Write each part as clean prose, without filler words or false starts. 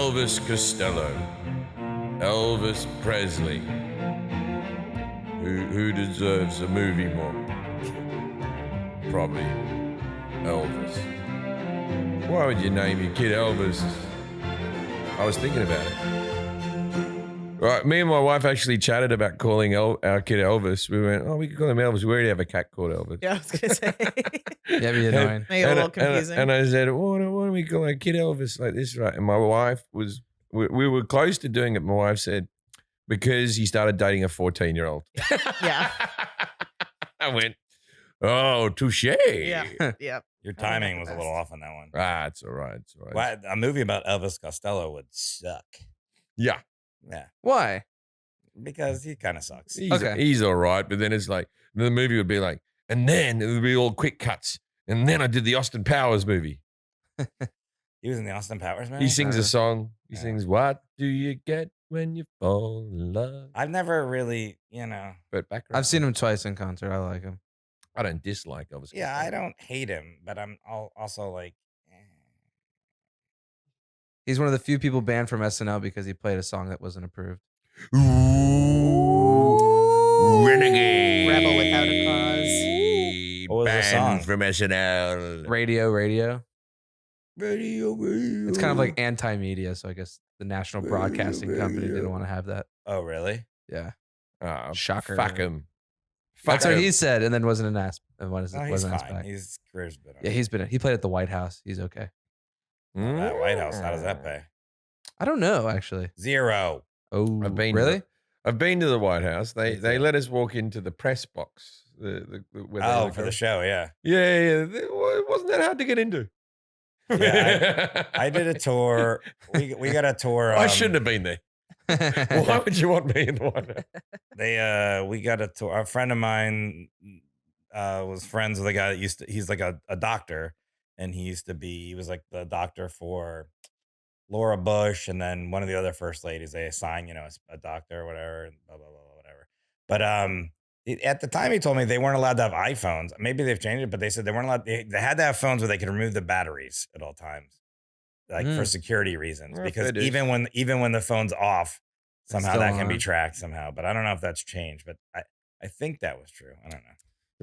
Elvis Costello, Elvis Presley. Who deserves a movie more? Probably Elvis. Why would you name your kid Elvis? I was thinking about it. Right, me and my wife actually chatted about calling our kid Elvis. We went, we could call him Elvis. We already have a cat called Elvis. Yeah, I was gonna say. Yeah, be annoying. Make it a little confusing. And I said, why don't we call our kid Elvis like this, right? And my wife we were close to doing it. My wife said, because he started dating a 14-year-old. Yeah. I went, oh, touche. Yeah. Yeah. Your timing was a little off on that one. It's all right. It's all right. Well, a movie about Elvis Costello would suck. Yeah. Yeah. Why? Because he kind of sucks. He's all right. But then it's like, the movie would be like, and then it would be all quick cuts. And then I did the Austin Powers movie. He was in the Austin Powers movie? He sings a song. He sings, what do you get when you fall in love? I've never really, But background. I've seen him twice in concert. I like him. I don't dislike Elvis. Yeah, I don't hate him, but I'm also like, He's one of the few people banned from SNL because he played a song that wasn't approved. Ooh, renegade. Rebel without a cause. What was the Banned song? from SNL. Radio. Radio. It's kind of like anti-media, so I guess the National Broadcasting Company didn't want to have that. oh, really? Yeah. Shocker. Fuck him. That's what he said, and then wasn't an ass. And No, he's wasn't asked fine. back. His career's been Yeah, he played at the White House. He's okay. That White House, how does that pay? I don't know, actually. 0. Oh, I've been really? I've been to the White House. They let us walk into the press box. For the show, yeah. Yeah. It wasn't that hard to get into. Yeah, I did a tour. We got a tour. I shouldn't have been there. Why would you want me in the White House? We got a tour. A friend of mine was friends with a guy that he's like a doctor, and he was like the doctor for Laura Bush, and then one of the other first ladies. They assign, a doctor or whatever, and blah blah blah whatever. But at the time he told me they weren't allowed to have iPhones. Maybe they've changed it, but they said they weren't allowed. They had to have phones where they could remove the batteries at all times, like for security reasons. Well, because even when the phone's off, somehow still that can be on. tracked somehow. But I don't know if that's changed. But I think that was true. I don't know.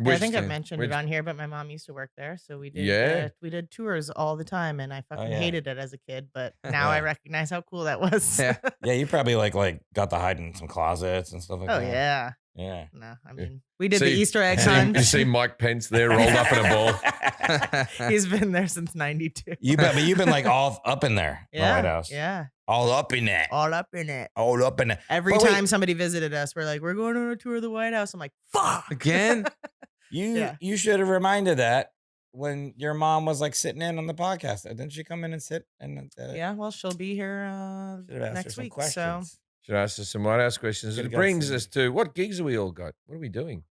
Yeah, I think I've mentioned it on here, but my mom used to work there, so we did. We did tours all the time, and I fucking hated it as a kid. But now I recognize how cool that was. Yeah. Yeah, you probably like got to hide in some closets and stuff like that. Oh yeah. Yeah. No, I mean we did the Easter egg hunt. You see Mike Pence there rolled up in a ball. He's been there since '92. You've been like all up in there, the White House. Yeah. All up in it. All up in it. All up in it. Every But wait, time somebody visited us, we're like, we're going on a tour of the White House. I'm like, fuck. Again? You should have reminded that when your mom was like sitting in on the podcast. Didn't she come in and sit? Yeah, well, she'll be here Should have asked her next some week. So questions. Should ask us some White House questions. Should've It got brings some- us to what gigs have we all got? What are we doing?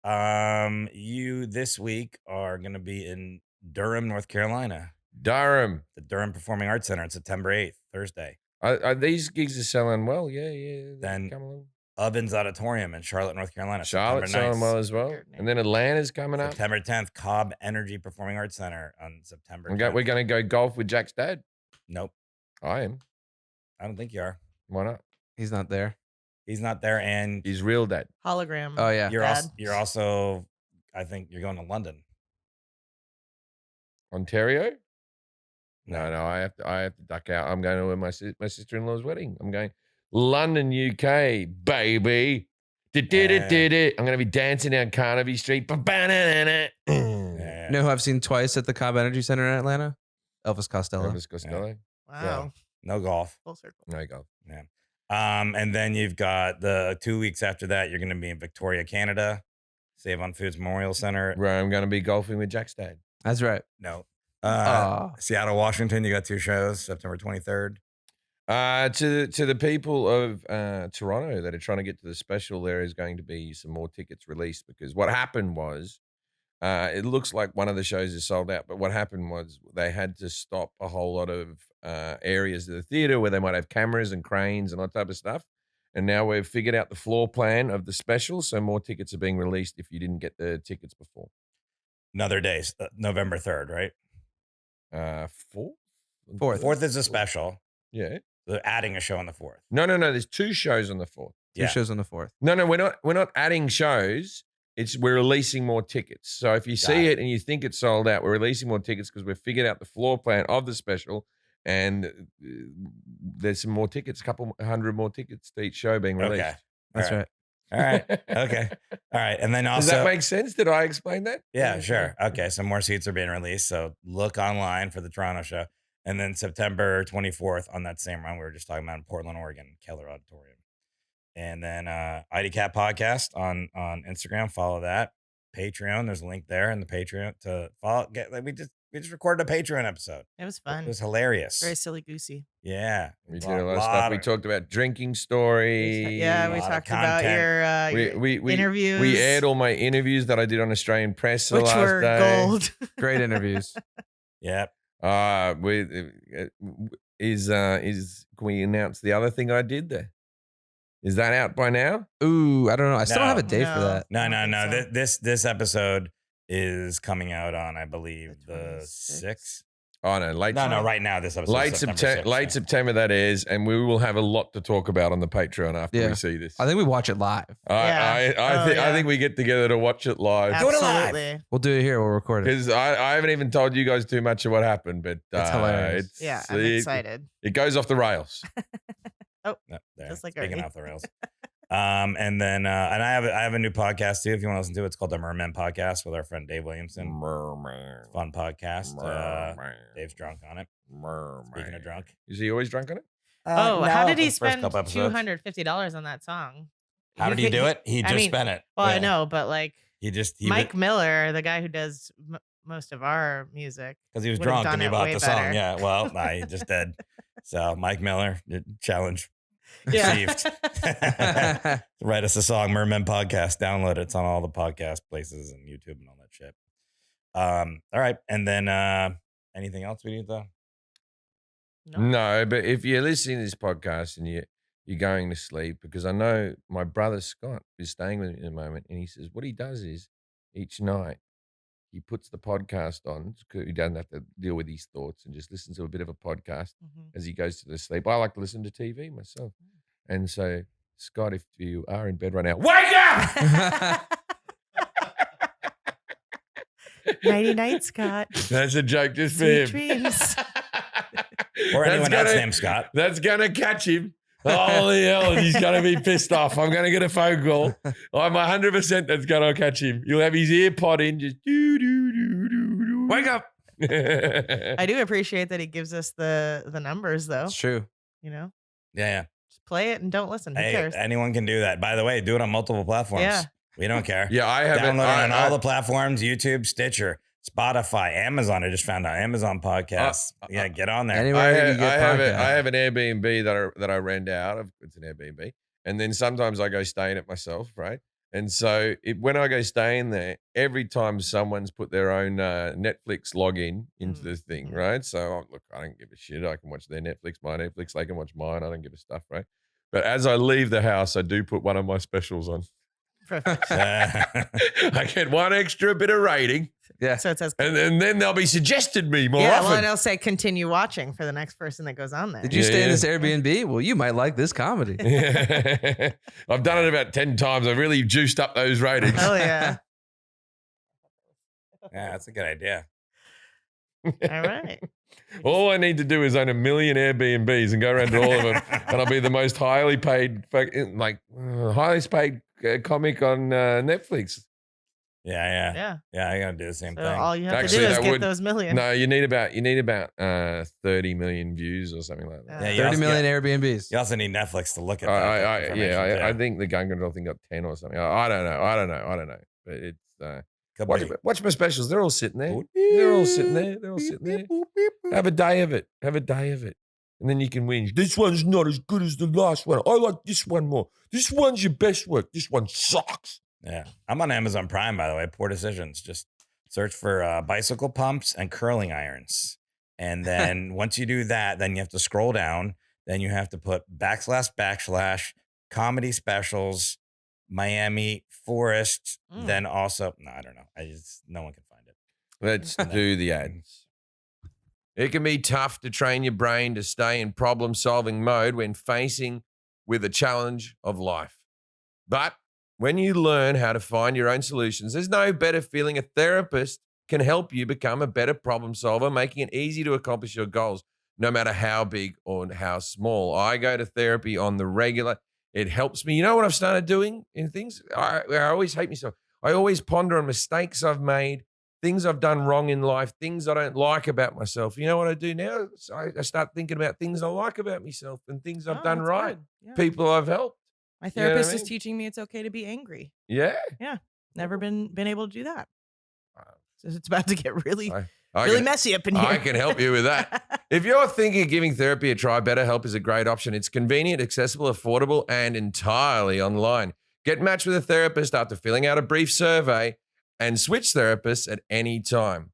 You this week are going to be in Durham, North Carolina, Durham. the Durham Performing Arts Center on September 8th, Thursday. Are these gigs are selling well? Yeah. Then come along. Ovens Auditorium in Charlotte, North Carolina. Charlotte's September 9th. selling well as well. And then Atlanta's coming up. September 10th, Cobb Energy Performing Arts Center on September 10th. We're going to go golf with Jack's dad. Nope. I am. I don't think you are. Why not? He's not there. He's not there. And He's real dad. hologram. Oh, yeah. you're also, I think you're going to London. Ontario? No, I have to duck out. I'm going to my sister-in-law's wedding. I'm going London, UK, baby. I'm going to be dancing down Carnaby Street. Yeah. You know who I've seen twice at the Cobb Energy Center in Atlanta? Elvis Costello. Elvis Costello. Wow. No golf. Full circle. No golf. Yeah. And then you've got the 2 weeks after that, you're going to be in Victoria, Canada, Save on Foods Memorial Center. Where I'm going to be golfing with Jack's dad. That's right. No. Aw. Seattle, Washington, you got 2 shows, September 23rd. To the people of Toronto that are trying to get to the special, there is going to be some more tickets released because what happened was it looks like one of the shows is sold out, but what happened was they had to stop a whole lot of areas of the theater where they might have cameras and cranes and all that type of stuff. And now we've figured out the floor plan of the special, so more tickets are being released if you didn't get the tickets before. Another day, November 3rd, right? Fourth? Fourth. 4th is a special. Yeah. They're adding a show on the 4th. No. There's 2 shows on the 4th. Two shows on the 4th. No, we're not adding shows. We're releasing more tickets. So if you see it and you think it's sold out, we're releasing more tickets because we've figured out the floor plan of the special, and there's some more tickets, a couple 100 more tickets to each show being released. Okay. That's right. All right. Okay. All right. And then also, does that make sense? Did I explain that? Yeah, sure. Okay. Some more seats are being released. So look online for the Toronto show. And then September 24th on that same run we were just talking about in Portland, Oregon, Keller Auditorium. And then IDCat Podcast on Instagram. Follow that. Patreon. There's a link there in the Patreon to follow. We just recorded a Patreon episode. It was fun. It was hilarious. Very silly goosey. Yeah. We did a lot of stuff. We talked about drinking stories. We talked about your interviews. We aired all my interviews that I did on Australian Press the which last were day. gold. Great interviews. Yep. Can we announce the other thing I did there? Is that out by now? Ooh, I don't know. I still don't have a date for that. No. So. This episode is coming out on, I believe, the 6th. Oh no, late. No, right now this episode. Late September that is, and we will have a lot to talk about on the Patreon after we see this. I think we watch it live. I think we get together to watch it live. Absolutely. Do it live. We'll do it here. We'll record it. Because I haven't even told you guys too much of what happened, but it's hilarious. I'm excited. It goes off the rails. No, just like speaking off the rails. And then and I have a new podcast too. If you want to listen to it, it's called the Merman Podcast with our friend Dave Williamson. Merman. Fun podcast. Dave's drunk on it. Speaking of drunk, is he always drunk on it? How did he spend $250 on that song? How did he do it? He just spent it. Well, I know, but like Mike was, Miller, the guy who does most of our music, because he was drunk and he bought the song. Yeah, well, he just did. So Mike Miller, challenge received. Write us a song, Merman Podcast. Download it. It's on all the podcast places and YouTube and all that shit. All right, and then anything else we need though? No, but if you're listening to this podcast and you're going to sleep, because I know my brother Scott is staying with me at the moment, and he says what he does is each night he puts the podcast on. He doesn't have to deal with his thoughts and just listens to a bit of a podcast as he goes to the sleep. I like to listen to TV myself. And so, Scott, if you are in bed right now, wake up! Nighty night, Scott. That's a joke just for Sweet him. dreams. Or anyone else named Scott. That's going to catch him. Holy hell, he's going to be pissed off. I'm going to get a phone call. I'm 100% that's going to catch him. You'll have his ear pod in, just do. Wake up. I do appreciate that he gives us the numbers, though. It's true. You know? Yeah. Just play it and don't listen. Who cares? Anyone can do that. By the way, do it on multiple platforms. Yeah. We don't care. Yeah, I have Download it on all the platforms, YouTube, Stitcher, Spotify, Amazon. I just found out Amazon Podcasts. Get on there. Anywhere I have an Airbnb that I rent out of. It's an Airbnb. And then sometimes I go stay in it myself, right? And so when I go stay in there, every time someone's put their own Netflix login into the thing, right? So look, I don't give a shit. I can watch their Netflix, my Netflix. They can watch mine. I don't give a stuff, right? But as I leave the house, I do put one of my specials on. I get one extra bit of rating. Yeah. So it says, and then they'll be suggested me more often. Well, and it'll say continue watching for the next person that goes on there. Did you stay in this Airbnb? Well, you might like this comedy. I've done it about 10 times. I've really juiced up those ratings. Oh yeah. Yeah, that's a good idea. All right. All I need to do is own 1 million Airbnbs and go around to all of them, and I'll be the most highly paid comic on Netflix. Yeah. I gotta do the same thing. All you have to do is get those million. No, you need about 30 million views or something like that. Yeah, 30 million Airbnbs. You also need Netflix to look at. I think the Gun Control thing got 10 or something. I don't know. But it's watch my specials. They're all sitting there. They're all sitting there. Have a day of it. And then you can whinge. This one's not as good as the last one. I like this one more. This one's your best work. This one sucks. Yeah. I'm on Amazon Prime, by the way. Poor Decisions. Just search for bicycle pumps and curling irons. And then once you do that, then you have to scroll down. Then you have to put / comedy specials, Miami, Forest. Then also, no, I don't know. No one can find it. Let's do the ads. It can be tough to train your brain to stay in problem-solving mode when facing with a challenge of life. But when you learn how to find your own solutions, there's no better feeling. A therapist can help you become a better problem solver, making it easy to accomplish your goals, no matter how big or how small. I go to therapy on the regular. It helps me. You know what I've started doing in things? I always hate myself. I always ponder on mistakes I've made, things I've done wrong in life, things I don't like about myself. You know what I do now? So I start thinking about things I like about myself and things I've done right, Yeah. people I've helped. My therapist is teaching me it's okay to be angry. Yeah. Yeah. Never been able to do that. So it's about to get really can, messy up in here. I can help you with that. If you're thinking of giving therapy a try, BetterHelp is a great option. It's convenient, accessible, affordable, and entirely online. Get matched with a therapist after filling out a brief survey and switch therapists at any time.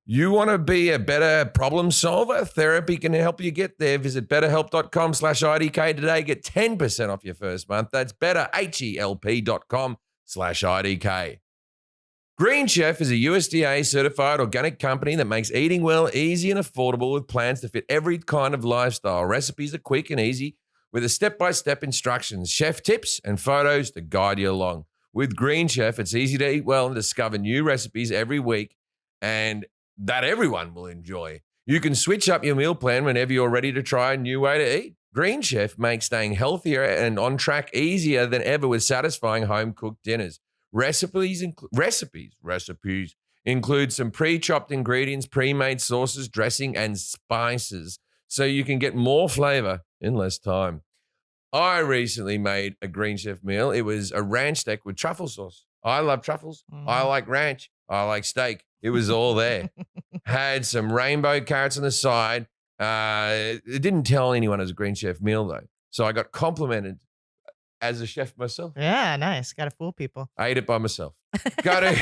You want to be a better problem solver? Therapy can help you get there. Visit betterhelp.com/IDK today. Get 10% off your first month. That's betterhelp.com/IDK. Green Chef is a USDA certified organic company that makes eating well easy and affordable with plans to fit every kind of lifestyle. Recipes are quick and easy with a step-by-step instructions, chef tips, and photos to guide you along. With Green Chef, it's easy to eat well and discover new recipes every week and that everyone will enjoy. You can switch up your meal plan whenever you're ready to try a new way to eat. Green Chef makes staying healthier and on track easier than ever with satisfying home-cooked dinners. Recipes include some pre-chopped ingredients, pre-made sauces, dressing, and spices, so you can get more flavor in less time. I recently made a Green Chef meal. It was a ranch steak with truffle sauce. I love truffles. I like ranch. I like steak. It was all there. Had some rainbow carrots on the side. It didn't tell anyone it was a Green Chef meal, though. So I got complimented as a chef myself. Yeah, nice. Got to fool people. I ate it by myself. Go to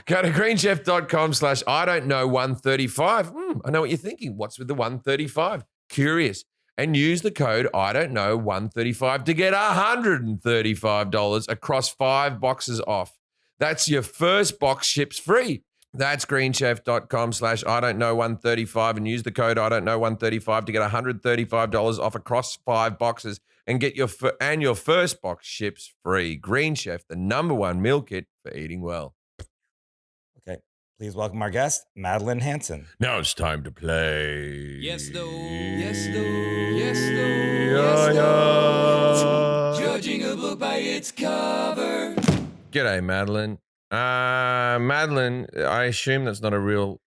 greenchef.com/I-don't-know-135. I know what you're thinking. What's with the 135? Curious. And use the code I-don't-know-135 to get $135 across 5 boxes off. That's your first box ships free. That's greenchef.com/I-don't-know-135 and use the code I-don't-know-135 to get $135 off across 5 boxes and get your first box ships free. Green Chef, the #1 meal kit for eating well. Okay, please welcome our guest, Madeline Hanson. Now it's time to play. Yes, though. Yes, though. Yes, though. Yes, though. Judging a book by its cover. G'day, Madeline. Madeline, I assume that's not the room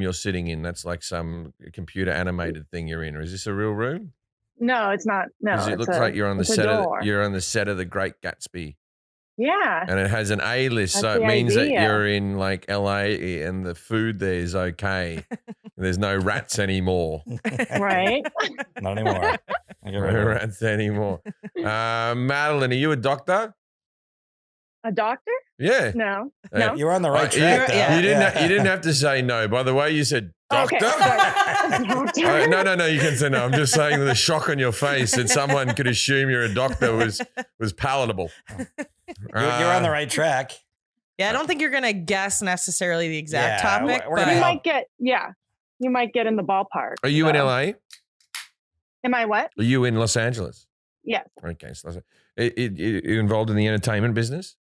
you're sitting in. That's like some computer animated thing you're in. Or is this a real room? No, it's not. No, it looks like you're on the set of The Great Gatsby. Yeah. And it has an A-list, That's so it the means idea. that you're in like LA and the food there is okay. There's no rats anymore. Right. Not anymore. No rats anymore. Madeline, are you a doctor? A doctor? Yeah. No. You were on the right track. You didn't have to say no. By the way, you said doctor. Okay. No. You can say no. I'm just saying the shock on your face that someone could assume you're a doctor was palatable. You're on the right track. Yeah, I don't think you're gonna guess necessarily the exact topic, we're but gonna You help. might get in the ballpark. Are you in LA? Am I what? Are you in Los Angeles? Yes. Okay. So you involved in the entertainment business?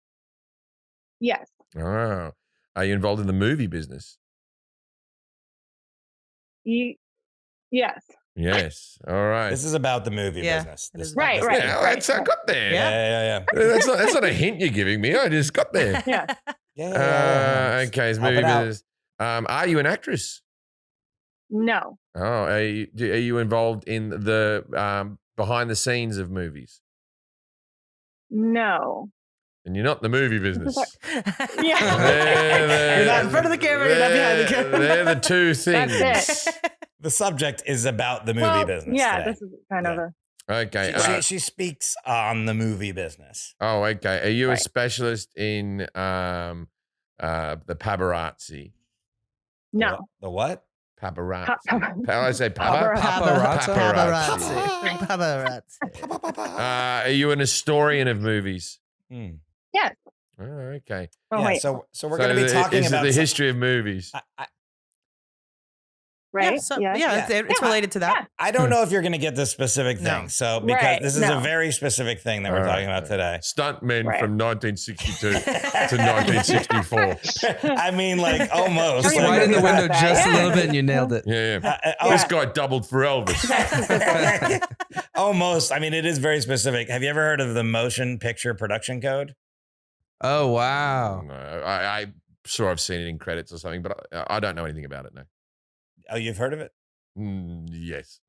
Yes. Oh. Are you involved in the movie business? Yes. Yes. All right. This is about the movie Yeah, business. it This is is Right, about right. Yeah, that's I got there. Yeah. That's not a hint you're giving me. I just got there. Yeah. Yeah. Okay, it's Help movie it out. business. Are you an actress? No. Oh, are you involved in the behind the scenes of movies? No. And you're not in the movie business. Yeah. You're not in front of the camera, you're not behind the camera. They're the two things. That's it. The subject is about the movie Well, business. yeah, today. this is kind of a. Okay. She speaks on the movie business. Oh, okay. Are you a Right. specialist in the paparazzi? No. The what? Paparazzi. How do I say paparazzi? Paparazzi. Are you an historian of movies? Yes. Oh, okay. Oh, yeah, wait. so we're going to be talking is about the history of movies. right? It's related to that. I don't know if you're going to get this specific thing. No. So because Right, this is no. a very specific thing that we're talking about today. Stuntmen Right. from 1962 to 1964. I mean, like almost. Just Widen the about window that. just a Yeah. little bit and you nailed it. Yeah. Yeah. This guy doubled for Elvis. Almost. I mean, it is very specific. Have you ever heard of the motion picture production code? Oh, wow. No, I sure I've seen it in credits or something, but I don't know anything about it. No. Oh, you've heard of it? Yes.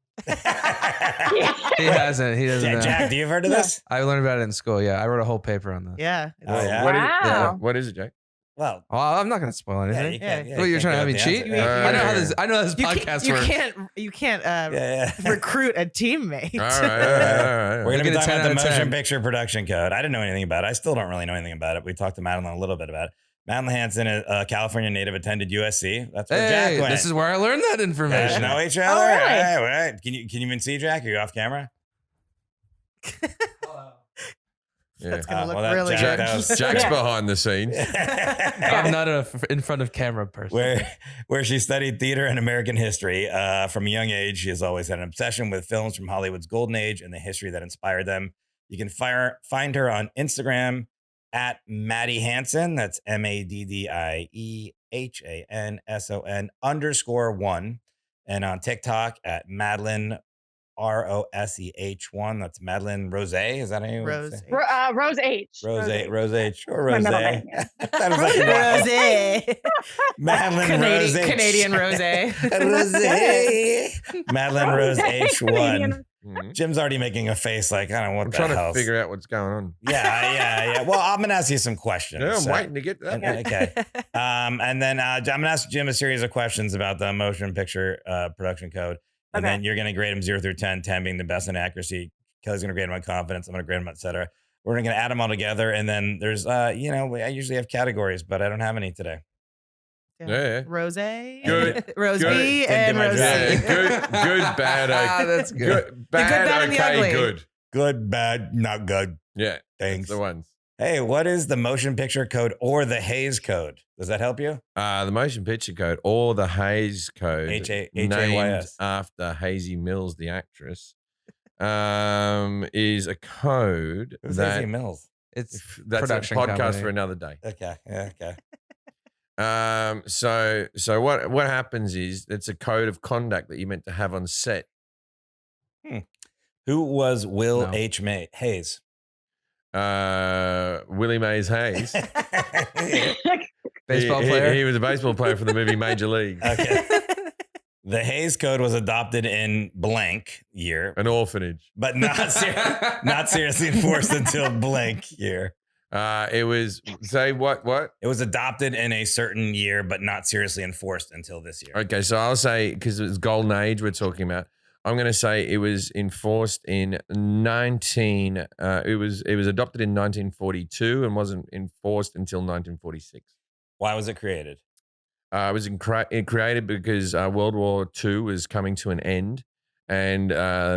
He hasn't. He doesn't know. Jack, do you have heard of this? I learned about it in school. Yeah. I wrote a whole paper on this. Yeah. Oh, yeah. Wow. What is it, Jake? Well, Well, I'm not going to spoil yeah, anything. you can't. Yeah. Yeah, What, you you're can't trying to go have me with the cheat? answer. I know how this podcast works. You can't Yeah. recruit a teammate. All right. We're going to Give be it a talking 10 about the out of 10. motion picture production code. I didn't know anything about it. I still don't really know anything about it. We talked to Madeline a little bit about it. Madeline Hanson, a California native, attended USC. That's where Jack Hey, went. this is where I learned that You guys information. know each other? Oh, really? All right. Can you even see Jack? Are you off camera? That's gonna look well, that- really Jack, good. that was- Jack's Yeah. behind the scenes. I'm not in front of camera person. where she studied theater and American history. From a young age, she has always had an obsession with films from Hollywood's golden age and the history that inspired them. You can find her on Instagram at Maddie Hanson. That's MADDIEHANSON_1. And on TikTok at Madeline ROSEH1. That's Madeline Rose. Is that how you would say? Rose H. Rose H or My Rose. middle name, yeah. That was like Rosé. Madeline Rose H. Canadian rosé. Rose. Madeline Rose H1. Canadian. Mhm. Jim's already making a face like, I don't know what I'm the trying hell. to figure out what's going on. Yeah. Well, I'm going to ask you some questions. Yeah, I'm So- waiting to get to that. and- okay. And then I'm going to ask Jim a series of questions about the motion picture production code. And Okay. then you're going to grade them 0 through 10, 10 being the best in accuracy. Kelly's going to grade them on confidence. I'm going to grade them, et cetera. We're going to add them all together. And then there's, I usually have categories, but I don't have any today. Yeah. Rosé. Good. Rose Good. B Didn't and do my Rose job. Yeah, C. good, bad, okay. That's good. Good, bad, bad, and the okay, ugly. good. Good, bad, not good. Yeah, Thanks. that's the ones. Hey, what is the motion picture code or the Hayes code? Does that help you? The motion picture code or the Hayes code, named H-A-Y-S. after Hazy Mills, the actress, is a code Who's that Daisy Mills? It's that's a production podcast company. for another day. Okay. Yeah, okay. So what happens is it's a code of conduct that you're meant to have on set. Who was Will No. H. Hayes? Willie Mays Hayes. Baseball He- player. He was a baseball player for the movie Major League. Okay. The Hayes Code was adopted in blank year, An orphanage. but not seriously enforced until blank year. It was say what? It was adopted in a certain year, but not seriously enforced until this year. Okay, so I'll say because it's golden age we're talking about. I'm going to say it was enforced in it was adopted in 1942 and wasn't enforced until 1946. Why was it created? It was created because World War II was coming to an end, and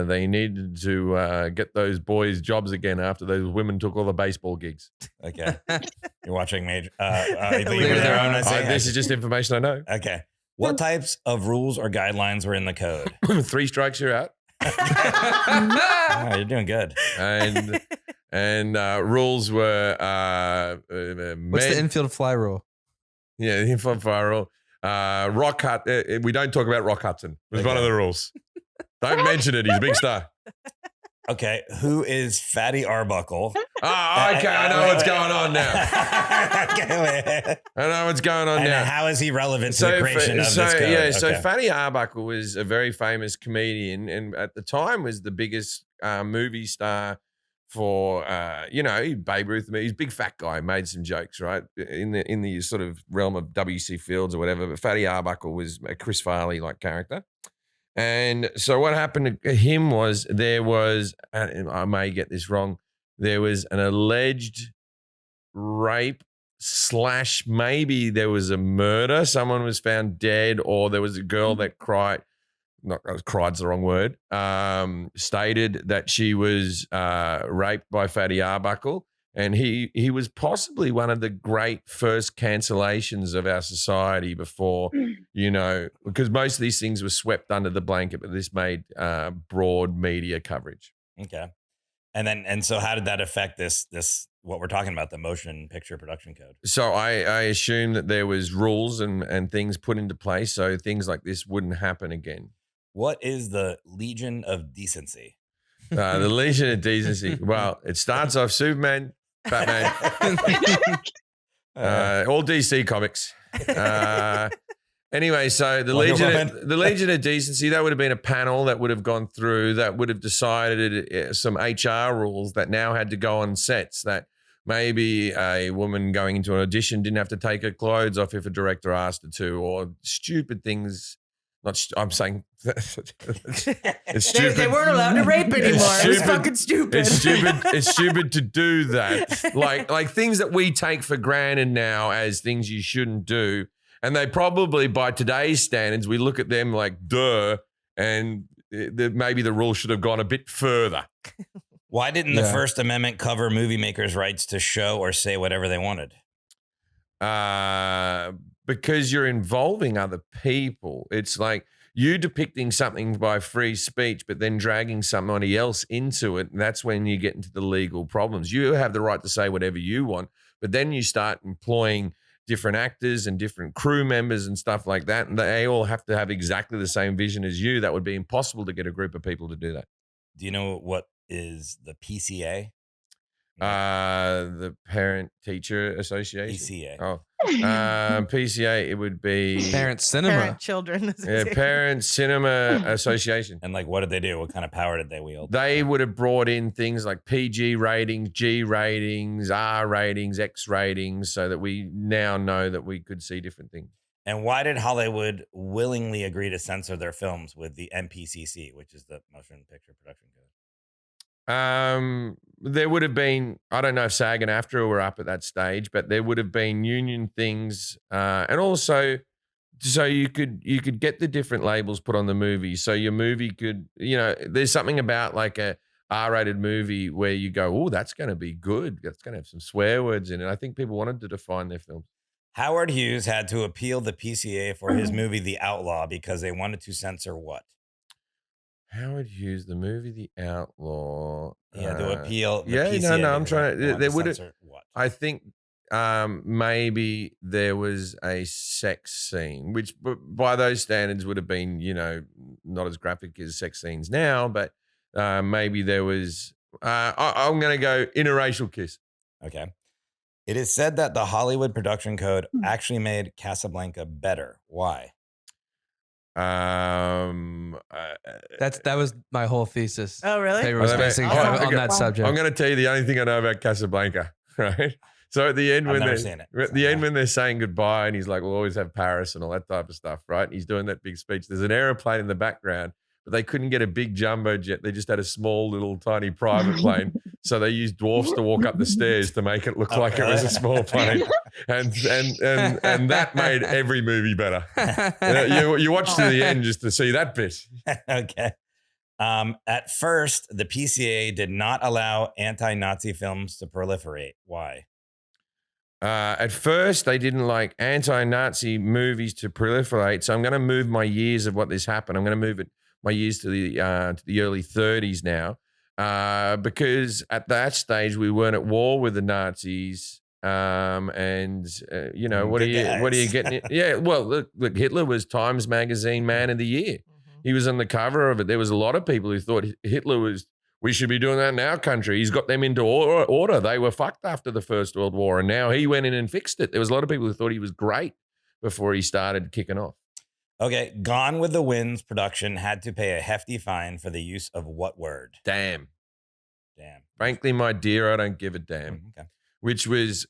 they needed to get those boys jobs again after those women took all the baseball gigs. Okay. You're watching Major. Leave Leave It Their Own. Alone. I say, This is just information I know. okay. What types of rules or guidelines were in the code? 3 strikes, you're out. Oh, you're doing good. And rules were What's the infield fly rule? yeah, the info viral. Rock Hut. We don't talk about Rock Hudson. It was one of the rules. Don't mention it. He's a big star. Okay. Who is Fatty Arbuckle? Oh, okay. I know what's going on now. Okay, I know what's going on and now. how is he relevant to the creation of this code? Yeah, so Okay. Fatty Arbuckle was a very famous comedian, and at the time was the biggest movie star for Babe Ruth. He's a big fat guy, made some jokes, right? In the sort of realm of W.C. Fields or whatever. But Fatty Arbuckle was a Chris Farley like character. And so what happened to him was there was, and I may get this wrong, there was an alleged rape / maybe there was a murder. Someone was found dead, or there was a girl that cried's the wrong word, stated that she was raped by Fatty Arbuckle. And he was possibly one of the great first cancellations of our society before because most of these things were swept under the blanket, but this made broad media coverage. Okay. And so how did that affect this what we're talking about, the motion picture production code? So I assume that there was rules and things put into place so things like this wouldn't happen again. What is the Legion of Decency? The Legion of Decency. Well, it starts off Superman, Batman, all DC comics. Anyway, so the Legion of Decency, that would have been a panel that would have gone through, that would have decided some HR rules that now had to go on sets, that maybe a woman going into an audition didn't have to take her clothes off if a director asked her to, or stupid things. I'm saying it's stupid. They weren't allowed to rape anymore. It was fucking stupid. It's stupid to do that. Like things that we take for granted now as things you shouldn't do. And they probably, by today's standards, we look at them like, duh, and maybe the rule should have gone a bit further. Why didn't the First Amendment cover movie makers' rights to show or say whatever they wanted? Because you're involving other people. It's like you depicting something by free speech, but then dragging somebody else into it. And that's when you get into the legal problems. You have the right to say whatever you want, but then you start employing different actors and different crew members and stuff like that. And they all have to have exactly the same vision as you. That would be impossible to get a group of people to do that. Do you know what is the PCA? The Parent Teacher Association. PCA. Oh, PCA. It would be Parent Cinema. Parent Children Association. Yeah, Parent Cinema Association. And like, what did they do? What kind of power did they wield? They would have brought in things like PG ratings, G ratings, R ratings, X ratings, so that we now know that we could see different things. And why did Hollywood willingly agree to censor their films with the MPCC, which is the Motion Picture Production Code? There would have been, I don't know if SAG and AFTRA were up at that stage, but there would have been union things, and also so you could get the different labels put on the movie. So your movie could, there's something about like a R-rated movie where you go, oh, that's going to be good. That's going to have some swear words in it. I think people wanted to define their films. Howard Hughes had to appeal the PCA for his movie The Outlaw because they wanted to censor what? Howard Hughes, the movie The Outlaw. Yeah, to appeal. I'm trying to. There would have. What? I think maybe there was a sex scene, which by those standards would have been, not as graphic as sex scenes now, but maybe there was. I'm going to go interracial kiss. Okay. It is said that the Hollywood production code actually made Casablanca better. Why? That was my whole thesis. Oh, really? They were basing on that subject. I'm going to tell you the only thing I know about Casablanca, right? So at the end, when they're saying goodbye, and he's like, "We'll always have Paris" and all that type of stuff, right? And he's doing that big speech. There's an airplane in the background, but they couldn't get a big jumbo jet. They just had a small, little, tiny private plane. So they used dwarfs to walk up the stairs to make it look like it was a small plane, and that made every movie better. You watch to the end just to see that bit. Okay. At first, the PCA did not allow anti-Nazi films to proliferate. Why? At first, they didn't like anti-Nazi movies to proliferate. So I'm going to move my years of what this happened. I'm going to move my years to the early 30s now. Because at that stage we weren't at war with the Nazis, what are you getting? Yeah, well, look, Hitler was Times Magazine Man of the Year. Mm-hmm. He was on the cover of it. There was a lot of people who thought we should be doing that in our country. He's got them into order. They were fucked after the First World War, and now he went in and fixed it. There was a lot of people who thought he was great before he started kicking off. Okay, Gone with the Wind's production had to pay a hefty fine for the use of what word? Damn. Frankly, my dear, I don't give a damn. Okay. Which was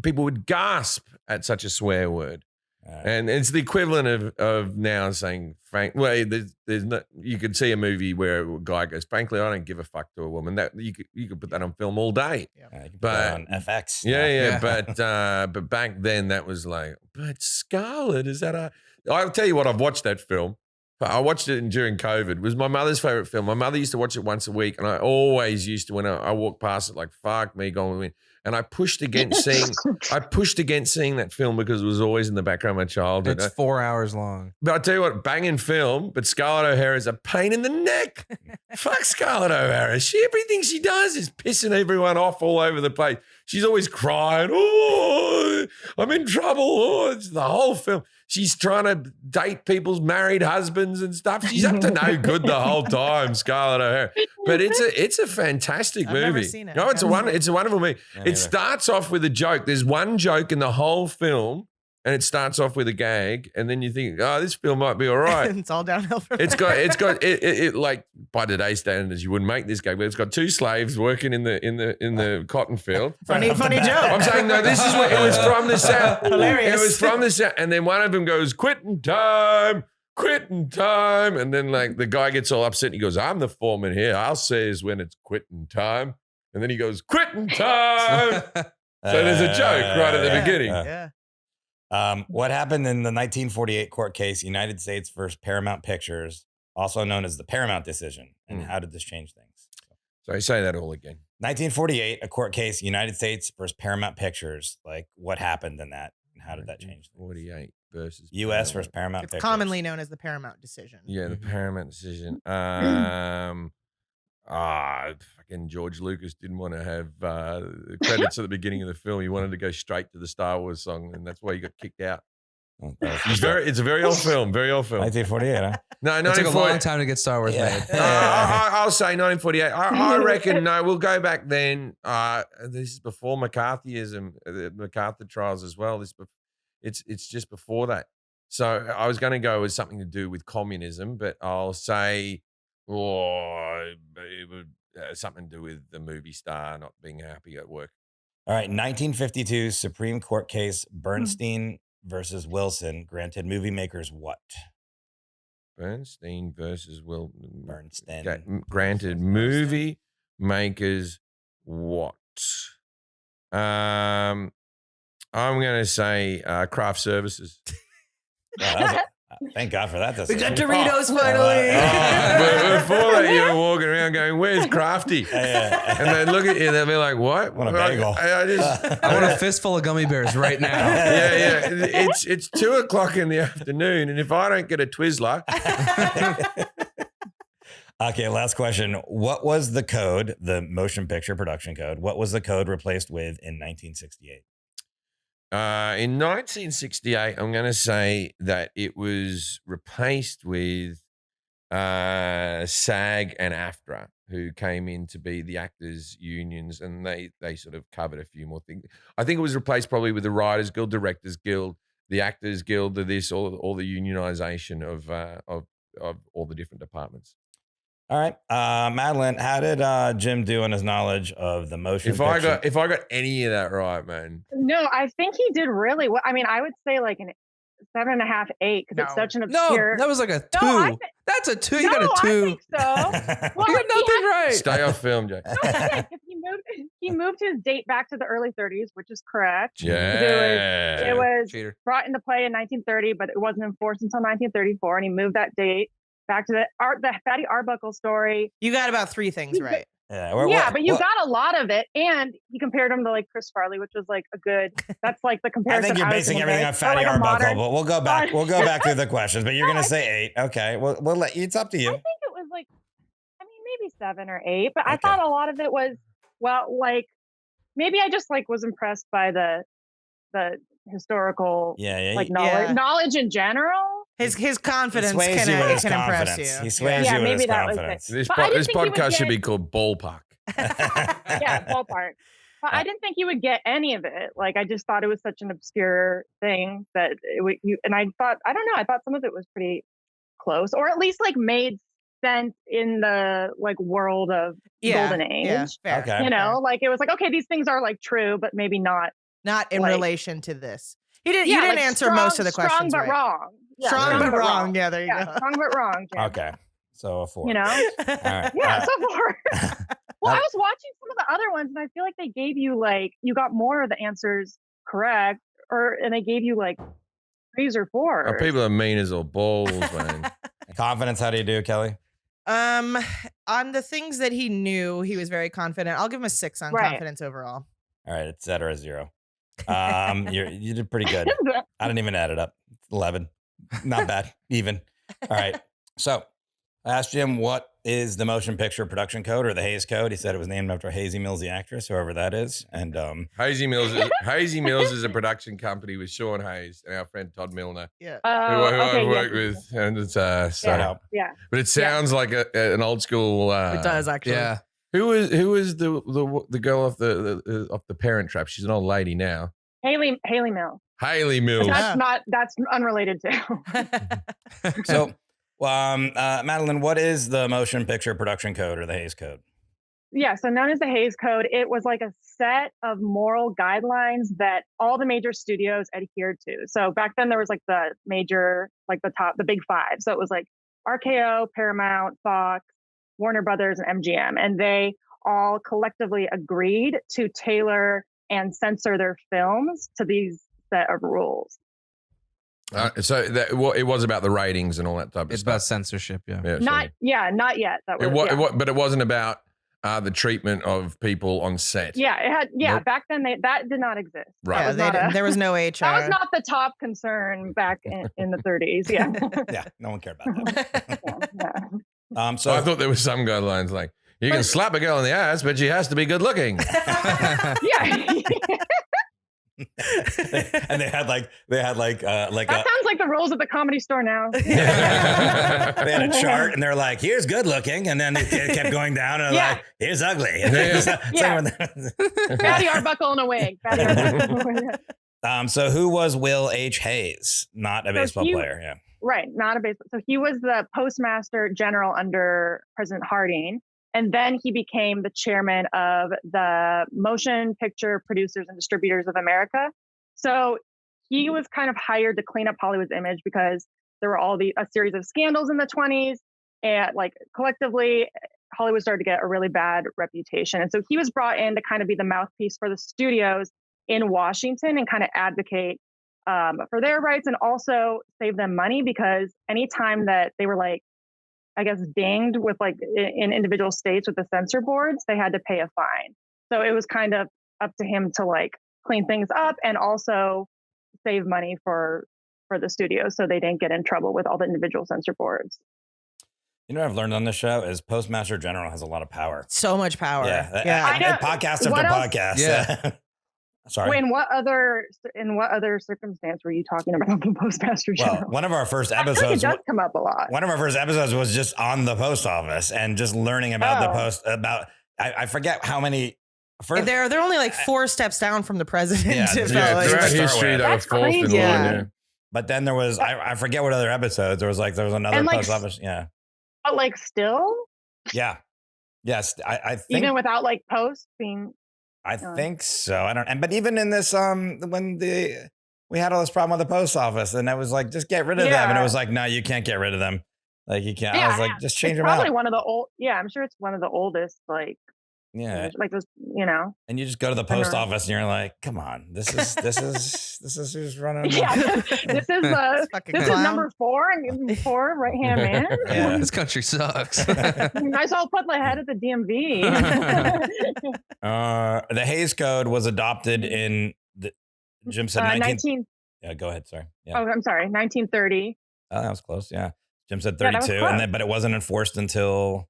people would gasp at such a swear word. And it's the equivalent of now saying, frank. Well, there's no. You could see a movie where a guy goes, "Frankly, I don't give a fuck" to a woman. That you could put that on film all day. Yeah, you can put that on FX. Yeah. But back then that was like, but Scarlett, is that a? I'll tell you what. I've watched that film. I watched it during COVID. It was my mother's favorite film. My mother used to watch it once a week, and I always used to, when I walked past it, like, fuck me, going with me. And I pushed against seeing that film because it was always in the background of my childhood. It's 4 hours long. But I tell you what, banging film, but Scarlett O'Hara's a pain in the neck. Fuck Scarlett O'Hara. Everything she does is pissing everyone off all over the place. She's always crying. Oh, I'm in trouble. Oh, it's the whole film. She's trying to date people's married husbands and stuff. She's up to no good the whole time, Scarlett O'Hara. But it's a fantastic movie. I've never seen it. No, it's a wonderful movie. It starts off with a joke. There's one joke in the whole film, and it starts off with a gag, and then you think, oh, this film might be all right. It's all downhill from It's there. got like by today's standards, you wouldn't make this gag, but it's got two slaves working in the cotton field. Funny joke. I'm saying, no, this is what it was from the South. Hilarious. It was from the South. And then one of them goes, quitting time. And then like the guy gets all upset and he goes, I'm the foreman here. I'll say is when it's quitting time. And then he goes, quitting time. So there's a joke right at the beginning. Yeah. What happened in the 1948 court case, United States versus Paramount Pictures, also known as the Paramount decision, and how did this change things? So I say that all again. 1948, a court case, United States versus Paramount Pictures. Like, what happened in that, and how did that change things? 48 versus U.S. versus Paramount It's Pictures. commonly known as the Paramount decision. Yeah, the Paramount decision. Fucking George Lucas didn't want to have credits at the beginning of the film. He wanted to go straight to the Star Wars song, and that's why he got kicked out. It's a very old film. 1948, huh? No, It took a long time to get Star Wars made. I'll say 1948. I reckon, no, we'll go back then. This is before McCarthyism, the MacArthur trials as well. It's just before that. So I was going to go with something to do with communism, but I'll say, it would something to do with the movie star not being happy at work. All right, 1952 Supreme Court case, Bernstein versus Wilson, granted movie makers what? Bernstein versus Bernstein. Granted movie makers what? I'm going to say craft services. Thank God for that. We got Doritos finally. But before that, you were walking around going, "Where's Crafty?" And they look at you and they'll be like, "What? Want a bagel? I want a fistful of gummy bears right now. Yeah. It's 2:00 in the afternoon, and if I don't get a Twizzler, Okay, last question. What was the code, the motion picture production code? What was the code replaced with in 1968? In 1968, I'm going to say that it was replaced with SAG and AFTRA, who came in to be the actors' unions, and they sort of covered a few more things. I think it was replaced probably with the Writers Guild, Directors Guild, the Actors Guild, all the unionization of all the different departments. All right, Madeline, how did Jim do on his knowledge of the motion picture? If I got any of that right, man. No, I think he did really well. I mean, I would say like an 7.5, 8, because it's such an obscure. No, that was like a 2. No, That's a 2. You no, got a 2. I think so. Well, You got nothing right. Stay off film, Jay. No, he moved his date back to the early 30s, which is correct. Yeah. It was Cheater. brought into play in 1930, but it wasn't enforced until 1934, and he moved that date back to the Fatty Arbuckle story. You got about 3 things right. But you got a lot of it, and he compared him to like Chris Farley, which was like a good. That's like the I comparison. think you're basing everything on Fatty Arbuckle, but we'll go back. We'll go back through the questions. But you're going to say 8. Okay, we'll let you. It's up to you. I think it was like, I mean, maybe 7 or 8, but I thought a lot of it was like maybe I just like was impressed by the historical knowledge in general. His confidence can impress you. He sways you with his confidence. This podcast should be called Ballpark. Yeah, Ballpark. But I didn't think you would get any of it. Like, I just thought it was such an obscure thing that I thought some of it was pretty close, or at least like made sense in the like world of Golden Age. Yeah, fair. Okay. You know, like it was like, okay, these things are like true, but maybe not in like, relation to this. You didn't answer most of the questions. Strong but wrong. Yeah, strong but wrong. Yeah, there you go. Strong but wrong. Jim. Okay, so a 4. You know. All right. Yeah, so 4. Well, I was watching some of the other ones, and I feel like they gave you like you got more of the answers correct, and they gave you like 3s or 4s. People are mean as all balls, man. Confidence, how do you do, Kelly? On the things that he knew, he was very confident. I'll give him a 6 on confidence overall. All right, et cetera, 0. You did pretty good. I didn't even add it up. 11. Not bad. Even. All right. So I asked Jim, what is the motion picture production code or the Hays Code? He said it was named after Hazy Mills, the actress, whoever that is. And Hazy Mills is a production company with Sean Hayes and our friend Todd Milner. Yeah. Who I've worked with. And it's Yeah. But it sounds like an old school It does actually. Yeah. Who is the girl off the Parent Trap? She's an old lady now. Haley Mills. Haley Mills. That's unrelated to. so, Madeline, what is the motion picture production code or the Hays Code? Yeah, so known as the Hays Code, it was like a set of moral guidelines that all the major studios adhered to. So back then there was like the major, like the big 5. So it was like RKO, Paramount, Fox, Warner Brothers, and MGM. And they all collectively agreed to tailor and censor their films to these set of rules. So it was about the ratings and all that type of It's stuff. about censorship, yeah. Not yet. That was, but it wasn't about the treatment of people on set. Yeah, it had. Yeah, Nope. back then that did not exist. Right. There was no HR. That was not the top concern back in the 30s. Yeah. Yeah, no one cared about that. Yeah. So I thought there was some guidelines like you can slap a girl in the ass, but she has to be good looking. Yeah. and they had like That sounds like the rules at the Comedy Store now. they had a chart and they're like, here's good looking, and then it kept going down and like, here's ugly. Fatty Arbuckle in a wig. So who was Will H. Hayes? Not a baseball player. Yeah. Right, not a baseball. So he was the postmaster general under President Harding. And then he became the chairman of the Motion Picture Producers and Distributors of America. So he was kind of hired to clean up Hollywood's image because there were a series of scandals in the 20s. And like collectively, Hollywood started to get a really bad reputation. And so he was brought in to kind of be the mouthpiece for the studios in Washington and kind of advocate for their rights and also save them money, because anytime that they were like, I guess, dinged with like in individual states with the censor boards, they had to pay a fine. So it was kind of up to him to like clean things up and also save money for the studios so they didn't get in trouble with all the individual censor boards. You know what I've learned on this show is Postmaster General has a lot of power. So much power. Yeah. Podcast after podcast. Yeah. Sorry. Wait, in what other circumstance were you talking about the Postmaster General? Well, one of our first I feel like episodes it does come up a lot. One of our first episodes was just on the post office and just learning about the post. I forget how many. They're only like 4 steps down from the president. Yeah, throughout history, they were fourth in line. Yeah. But then there was I forget what other episodes. There was another post office. Yeah. But like still. Yeah. Yes, I think even without like posts being. I think so. I don't. But even in this, when we had all this problem with the post office, and I was like, just get rid of them, and it was like, no, you can't get rid of them. Like you can't. I was like, just change them out. Probably one of the old. Yeah, I'm sure it's one of the oldest. Like. Yeah. Like those, you know. And you just go to the post office, and you're like, come on, this is who's running. Yeah, this is number 4 and 4 right hand man. Yeah. This country sucks. Nice all put my head at the DMV. The Hays Code was adopted in Jim said 19. Yeah, go ahead. Sorry. Yeah. Oh, I'm sorry. 1930. Oh, that was close. Yeah. Jim said 32, but it wasn't enforced until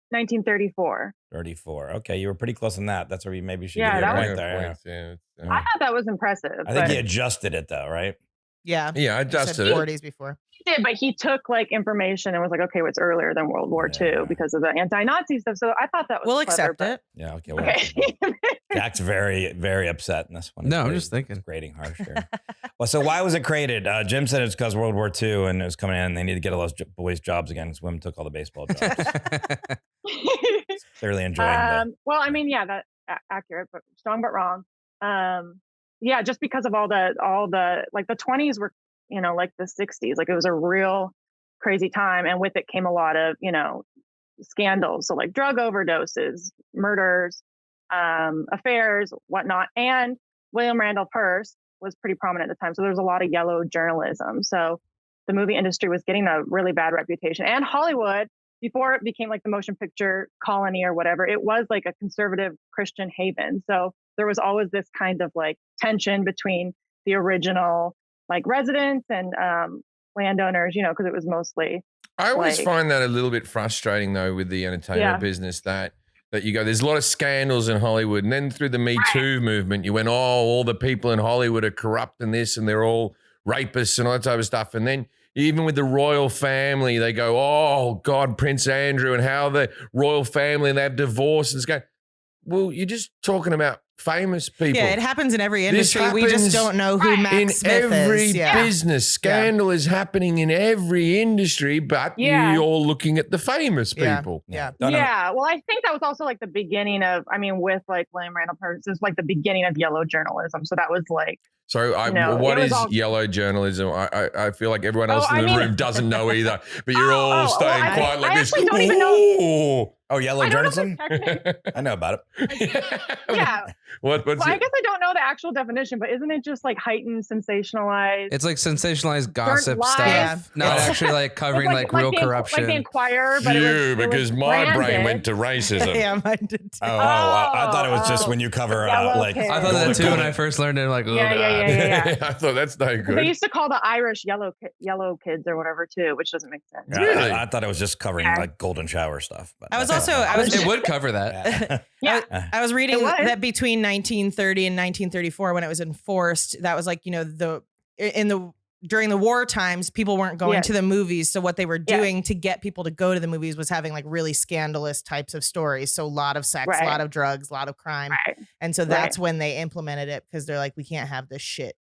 1934. 34. Okay, you were pretty close on that. That's where you maybe should get your your point there. Yeah. I thought that was impressive. I think he adjusted it though, right? Yeah. Yeah, I adjusted it. 40s before. He did, but he took like information and was like, okay, what's earlier than World War II because of the anti-Nazi stuff. So I thought that was We'll clever, accept it. Yeah, okay. Jack's very, very upset in this one. No, I'm just thinking. Grading harsh here. Well, so why was it created? Jim said it's because World War II and it was coming in and they need to get all those boys jobs again because women took all the baseball jobs. Clearly enjoying that. Well, I mean, yeah, that's accurate, but strong but wrong. Yeah, just because of all the like the 20s were, you know, like the 60s, like it was a real crazy time. And with it came a lot of, you know, scandals. So like drug overdoses, murders, affairs, whatnot. And William Randolph Hearst was pretty prominent at the time. So there was a lot of yellow journalism. So the movie industry was getting a really bad reputation. And Hollywood, before it became like the motion picture colony or whatever, it was like a conservative Christian haven. So there was always this kind of like tension between the original like residents and landowners, because it was mostly. I always find that a little bit frustrating though with the entertainment business that you go, there's a lot of scandals in Hollywood. And then through the Me Too movement, you went, all the people in Hollywood are corrupt and this, and they're all rapists and all that type of stuff. And then even with the royal family, they go, oh God, Prince Andrew and how the royal family, and they have divorce. And it's going, well, you're just talking about famous people. Yeah, it happens in every industry. We just don't know who Max Smith is. In every business, scandal is happening in every industry, but you're all looking at the famous people. Yeah. Well, I think that was also like the beginning of, with like William Randall Parsons, it was like the beginning of yellow journalism. So that was like. So what is yellow journalism? I feel like everyone else in the room doesn't know either, but you're all staying quiet like this. I don't even know. Oh, yellow journalism? I know about it. Yeah. Well, I guess I don't know the actual definition, but isn't it just like heightened, sensationalized? It's like sensationalized gossip stuff, not actually like covering like real corruption. Like the Inquirer, but because my brain went to racism. Yeah, mine did too. I thought it was just when you cover like. I thought that too when I first learned it. Like, yeah. I thought that's no good. They used to call the Irish yellow kids or whatever too, which doesn't make sense. Yeah, really? I thought it was just covering like golden shower stuff. But it would cover that. I was reading that between 1930 and 1934, when it was enforced, that was like, during the war times, people weren't going to the movies. So what they were doing to get people to go to the movies was having like really scandalous types of stories. So a lot of sex, a lot of drugs, a lot of crime. Right. And so that's when they implemented it, because they're like, we can't have this shit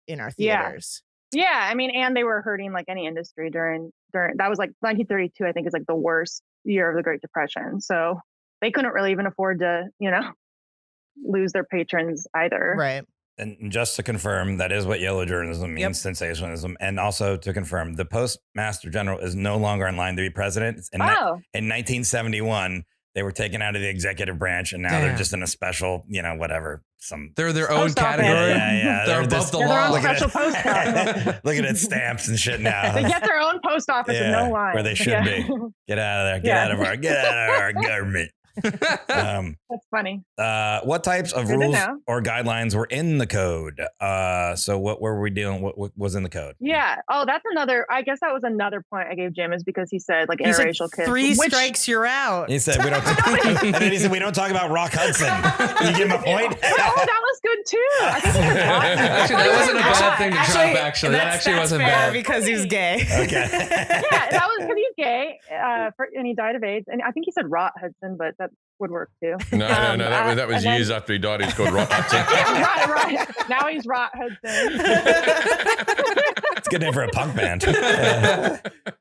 in our theaters. Yeah. And they were hurting like any industry during that was like 1932, I think, is like the worst year of the Great Depression. So they couldn't really even afford to, lose their patrons either. Right. And just to confirm, that is what yellow journalism means, sensationalism. And also to confirm, the Postmaster General is no longer in line to be president. In 1971, they were taken out of the executive branch, and now they're just in a special, whatever. They're their own category. Yeah. They're above the law. Their own special post office. Looking at stamps and shit now. They get their own post office with no line. Where they should be. Get out of there. Get out of our government. That's funny. What types of rules or guidelines were in the code? So what were we doing? What was in the code? Yeah. Oh, that's another. I guess that was another point I gave Jim, is because he said like interracial kids. 3 strikes, you're out. He said we don't. And then he said we don't talk about Rock Hudson. You give him a point. That was good too. I think actually, that wasn't a bad thing to drop. Actually, that actually wasn't bad because he's gay. Okay. Yeah, that was because he's gay, and he died of AIDS. And I think he said Rot Hudson, but that would work too. No, that was years after he died. He's called Rot Hudson. Right. Now he's Rot Hudson. It's a good name for a punk band.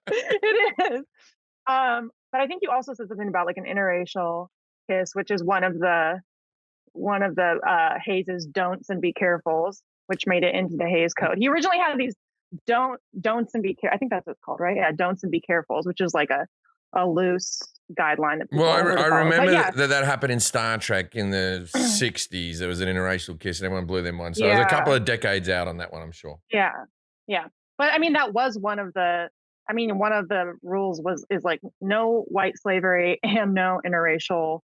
It is. But I think you also said something about like an interracial kiss, which is one of the Hayes's don'ts and be carefuls, which made it into the Hayes Code. He originally had these don'ts and be care. I think that's what it's called, right? Yeah, don'ts and be carefuls, which is like a loose guideline. That I remember that happened in Star Trek in the 60s. There was an interracial kiss and everyone blew their mind. So it was a couple of decades out on that one, I'm sure. Yeah. But that was one of the rules is like no white slavery and no interracial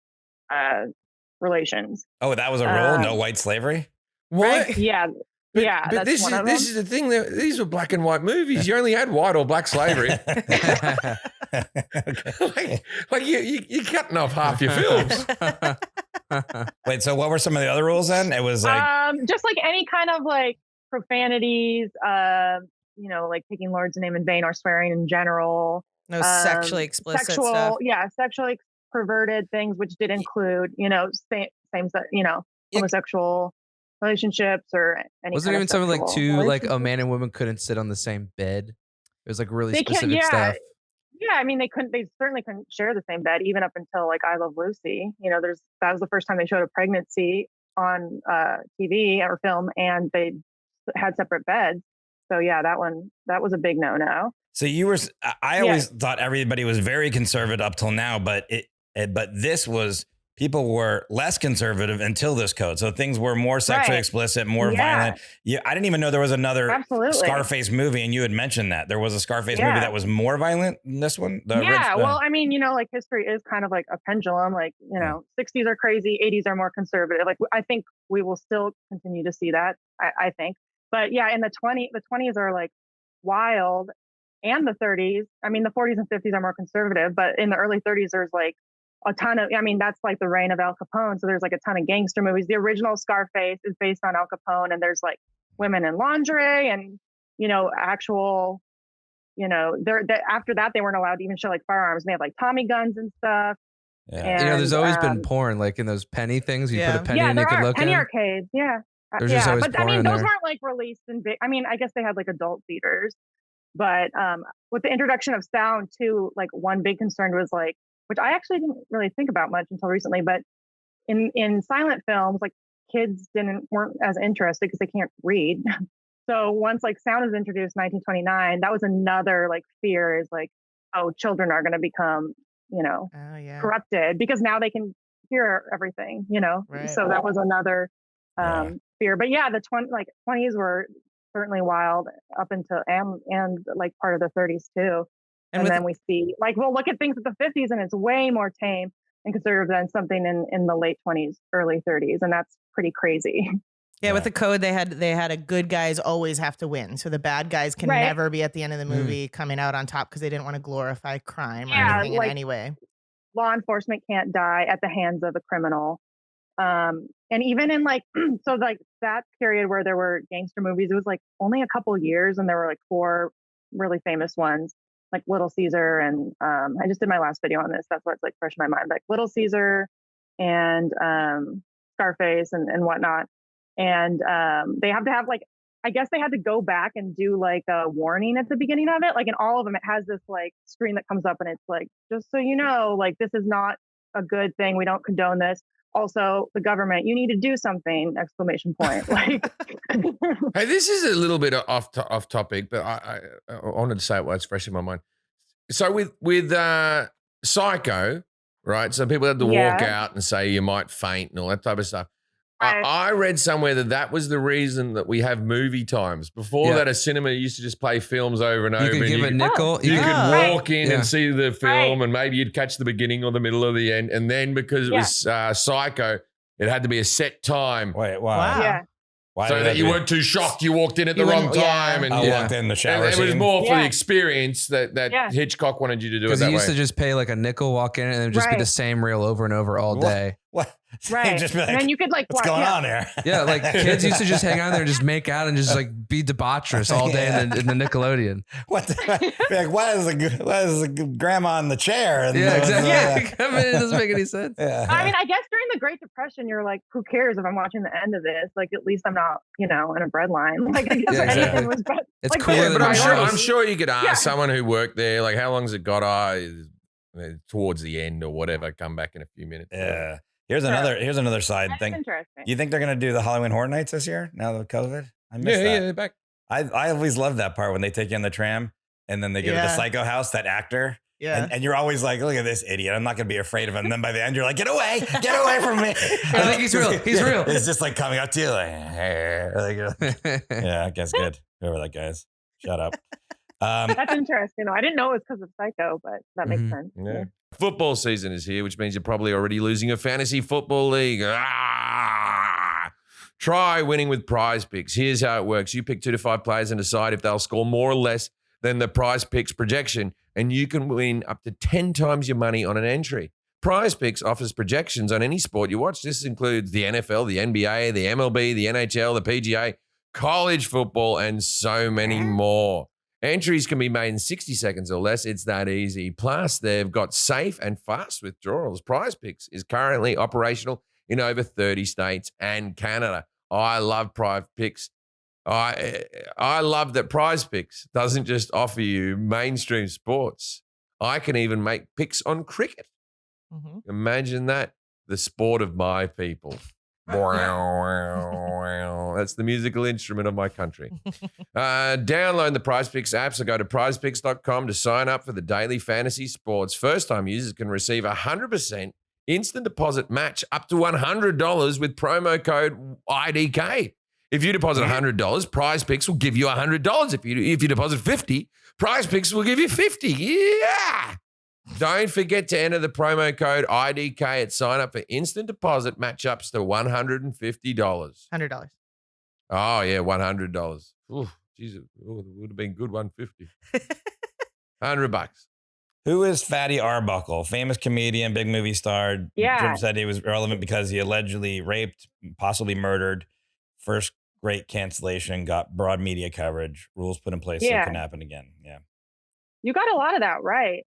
relations. Oh, that was a rule? No white slavery? What? Right? Yeah. But this is the thing. These were black and white movies. You only had white or black slavery. like you're cutting off half your films. Wait, so what were some of the other rules then? It was like just like any kind of like profanities, like taking Lord's name in vain or swearing in general. No sexually explicit stuff. Yeah, sexually perverted things, which did include, same homosexual relationships or any. Wasn't even something like like a man and woman couldn't sit on the same bed? It was like really specific stuff. Yeah, they certainly couldn't share the same bed, even up until like I Love Lucy. That was the first time they showed a pregnancy on TV or film, and they had separate beds. So yeah, that was a big no. So I always thought everybody was very conservative up till now, but this was people were less conservative until this code. So things were more sexually explicit, more violent. Yeah, I didn't even know there was another Scarface movie, and you had mentioned that there was a Scarface movie that was more violent than this one. Well, I mean, like history is kind of like a pendulum. Like 60s are crazy, 80s are more conservative. Like I think we will still continue to see that. I think, but yeah, in the 20s are like wild, and the 30s. I mean, the 40s and 50s are more conservative, but in the early 30s, there's like a ton of, I mean, that's like the reign of Al Capone. So there's like a ton of gangster movies. The original Scarface is based on Al Capone, and there's like women in lingerie and, actual, after that, they weren't allowed to even show like firearms. They have like Tommy guns and stuff. Yeah. And, there's always been porn, like in those penny things. You put a penny and you could look penny arcades. Yeah. There's just always but I porn mean, in those there. weren't like released in big, I mean, I guess they had like adult theaters, but with the introduction of sound too, like one big concern was like, which I actually didn't really think about much until recently, but in silent films, like kids weren't as interested because they can't read. So once like sound was introduced in 1929, that was another like fear is like, oh, children are going to become, corrupted because now they can hear everything, Right. So that was another fear. But yeah, the 20s were certainly wild up until and like part of the 30s too. And then we see, like, we'll look at things at the 50s and it's way more tame and conservative than something in the late 20s, early 30s. And that's pretty crazy. Yeah, with the code, they had a good guys always have to win. So the bad guys can never be at the end of the movie coming out on top because they didn't want to glorify crime or anything in any way. Law enforcement can't die at the hands of a criminal. And even in like, so like that period where there were gangster movies, it was like only a couple years and there were like 4 really famous ones. Like Little Caesar and I just did my last video on this. That's why it's like fresh in my mind. Like Little Caesar and Scarface and whatnot. And they have to have like, I guess they had to go back and do like a warning at the beginning of it. Like in all of them, it has this like screen that comes up and it's like, just so you know, like this is not a good thing. We don't condone this. Also, the government, you need to do something! ! Like, hey, this is a little bit off topic, but I wanted to say it while it's fresh in my mind. So with Psycho, right? So people had to walk out and say you might faint and all that type of stuff. I read somewhere that was the reason that we have movie times. Before that, a cinema used to just play films over and over. You could give a nickel. You could walk in and see the film, and maybe you'd catch the beginning or the middle or the end. And then because it was Psycho, it had to be a set time. Wait, wow. Yeah. So that you weren't too shocked you walked in at the wrong time. And I walked in the shower. And it was more for the experience that Hitchcock wanted you to do it that way. Because you used to just pay like a nickel, walk in, and it would just be the same reel over and over all day. What? Right. Just be like, and then you could like, what's going on here? Yeah, like kids used to just hang out there and just make out and just like be debaucherous all day in the Nickelodeon. Like, why is the grandma in the chair? And exactly. I mean, it doesn't make any sense. Yeah. I mean, I guess during the Great Depression, you're like, who cares if I'm watching the end of this? Like, at least I'm not, in a bread line. Like, I guess anything was better. It's like, cooler but I'm sure you could ask someone who worked there, like, how long's it got? Towards the end or whatever. Come back in a few minutes. Yeah. Here's another side thing. Interesting. You think they're going to do the Halloween Horror Nights this year now with COVID? I missed that. Yeah, they're back. I always love that part when they take you on the tram and then they go to the Psycho house, that actor. Yeah. And you're always like, look at this idiot. I'm not going to be afraid of him. And then by the end, you're like, get away from me. I think he's real. He's real. It's just like coming up to you like, yeah, I guess good. Whoever that guy is. Shut up. That's interesting. I didn't know it was because of Psycho, but that makes sense. Yeah. Football season is here, which means you're probably already losing a fantasy football league. Try winning with Prize Picks. Here's how it works. You pick 2 to 5 players and decide if they'll score more or less than the Prize Picks projection, and you can win up to 10 times your money on an entry. Prize Picks offers projections on any sport you watch. This includes the NFL, the NBA, the MLB, the NHL, the PGA, college football, and so many more. Entries can be made in 60 seconds or less. It's that easy. Plus, they've got safe and fast withdrawals. Prize Picks is currently operational in over 30 states and Canada. I love Prize Picks. I love that Prize Picks doesn't just offer you mainstream sports. I can even make picks on cricket. Mm-hmm. Imagine that. The sport of my people. That's the musical instrument of my country. Download the Prize Picks apps or go to prizepicks.com to sign up for the daily fantasy sports. First-time users can receive 100% instant deposit match up to $100 with promo code IDK. If you deposit $100, Prize Picks will give you $100. If you deposit $50, Prize Picks will give you $50. Yeah. Don't forget to enter the promo code IDK at sign up for instant deposit matchups to $150. $100. Oh yeah, $100. Ooh, Jesus, it would have been good. $150. $100. Who is Fatty Arbuckle? Famous comedian, big movie star. Yeah. Jim said he was relevant because he allegedly raped, possibly murdered. First great cancellation, got broad media coverage. Rules put in place so it couldn't happen again. Yeah. You got a lot of that right.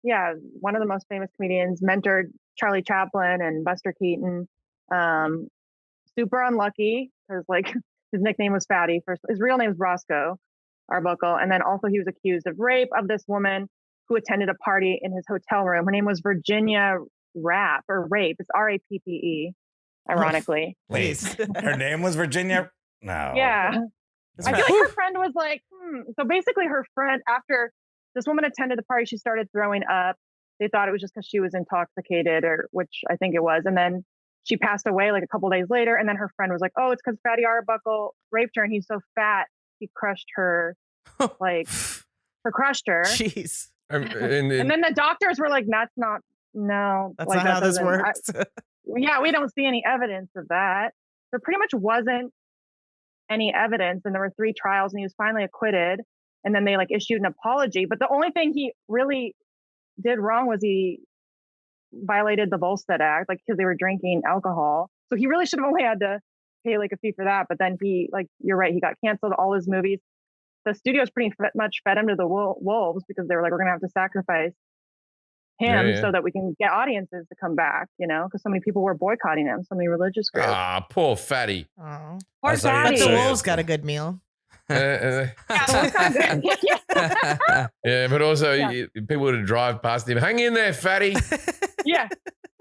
Yeah, one of the most famous comedians, mentored Charlie Chaplin and Buster Keaton. Super unlucky because like his nickname was Fatty. First, his real name is Roscoe Arbuckle, and then also he was accused of rape of this woman who attended a party in his hotel room. Her name was Virginia Rapp or Rape. It's R-A-P-P-E, ironically. Wait, her name was Virginia? No. Yeah. I feel like her friend was like, So basically her friend, after this woman attended the party, she started throwing up. They thought it was just because she was intoxicated, or which I think it was. And then she passed away like a couple days later. And then her friend was like, oh, it's because Fatty Arbuckle raped her and he's so fat, he crushed her, crushed her. Jeez. And then the doctors were like, that's not like, not how this works. Yeah, we don't see any evidence of that. There pretty much wasn't any evidence. And there were 3 trials and he was finally acquitted. And then they like issued an apology. But the only thing he really did wrong was he violated the Volstead Act, like because they were drinking alcohol. So he really should have only had to pay like a fee for that. But then he, like, you're right, he got canceled, all his movies. The studios pretty much fed him to the wolves because they were like, we're going to have to sacrifice him so that we can get audiences to come back, because so many people were boycotting him, so many religious groups. Ah, poor Fatty. Oh. Poor Fatty. But the wolves got a good meal. Yeah, but also people would drive past him. Hang in there, Fatty. Yeah.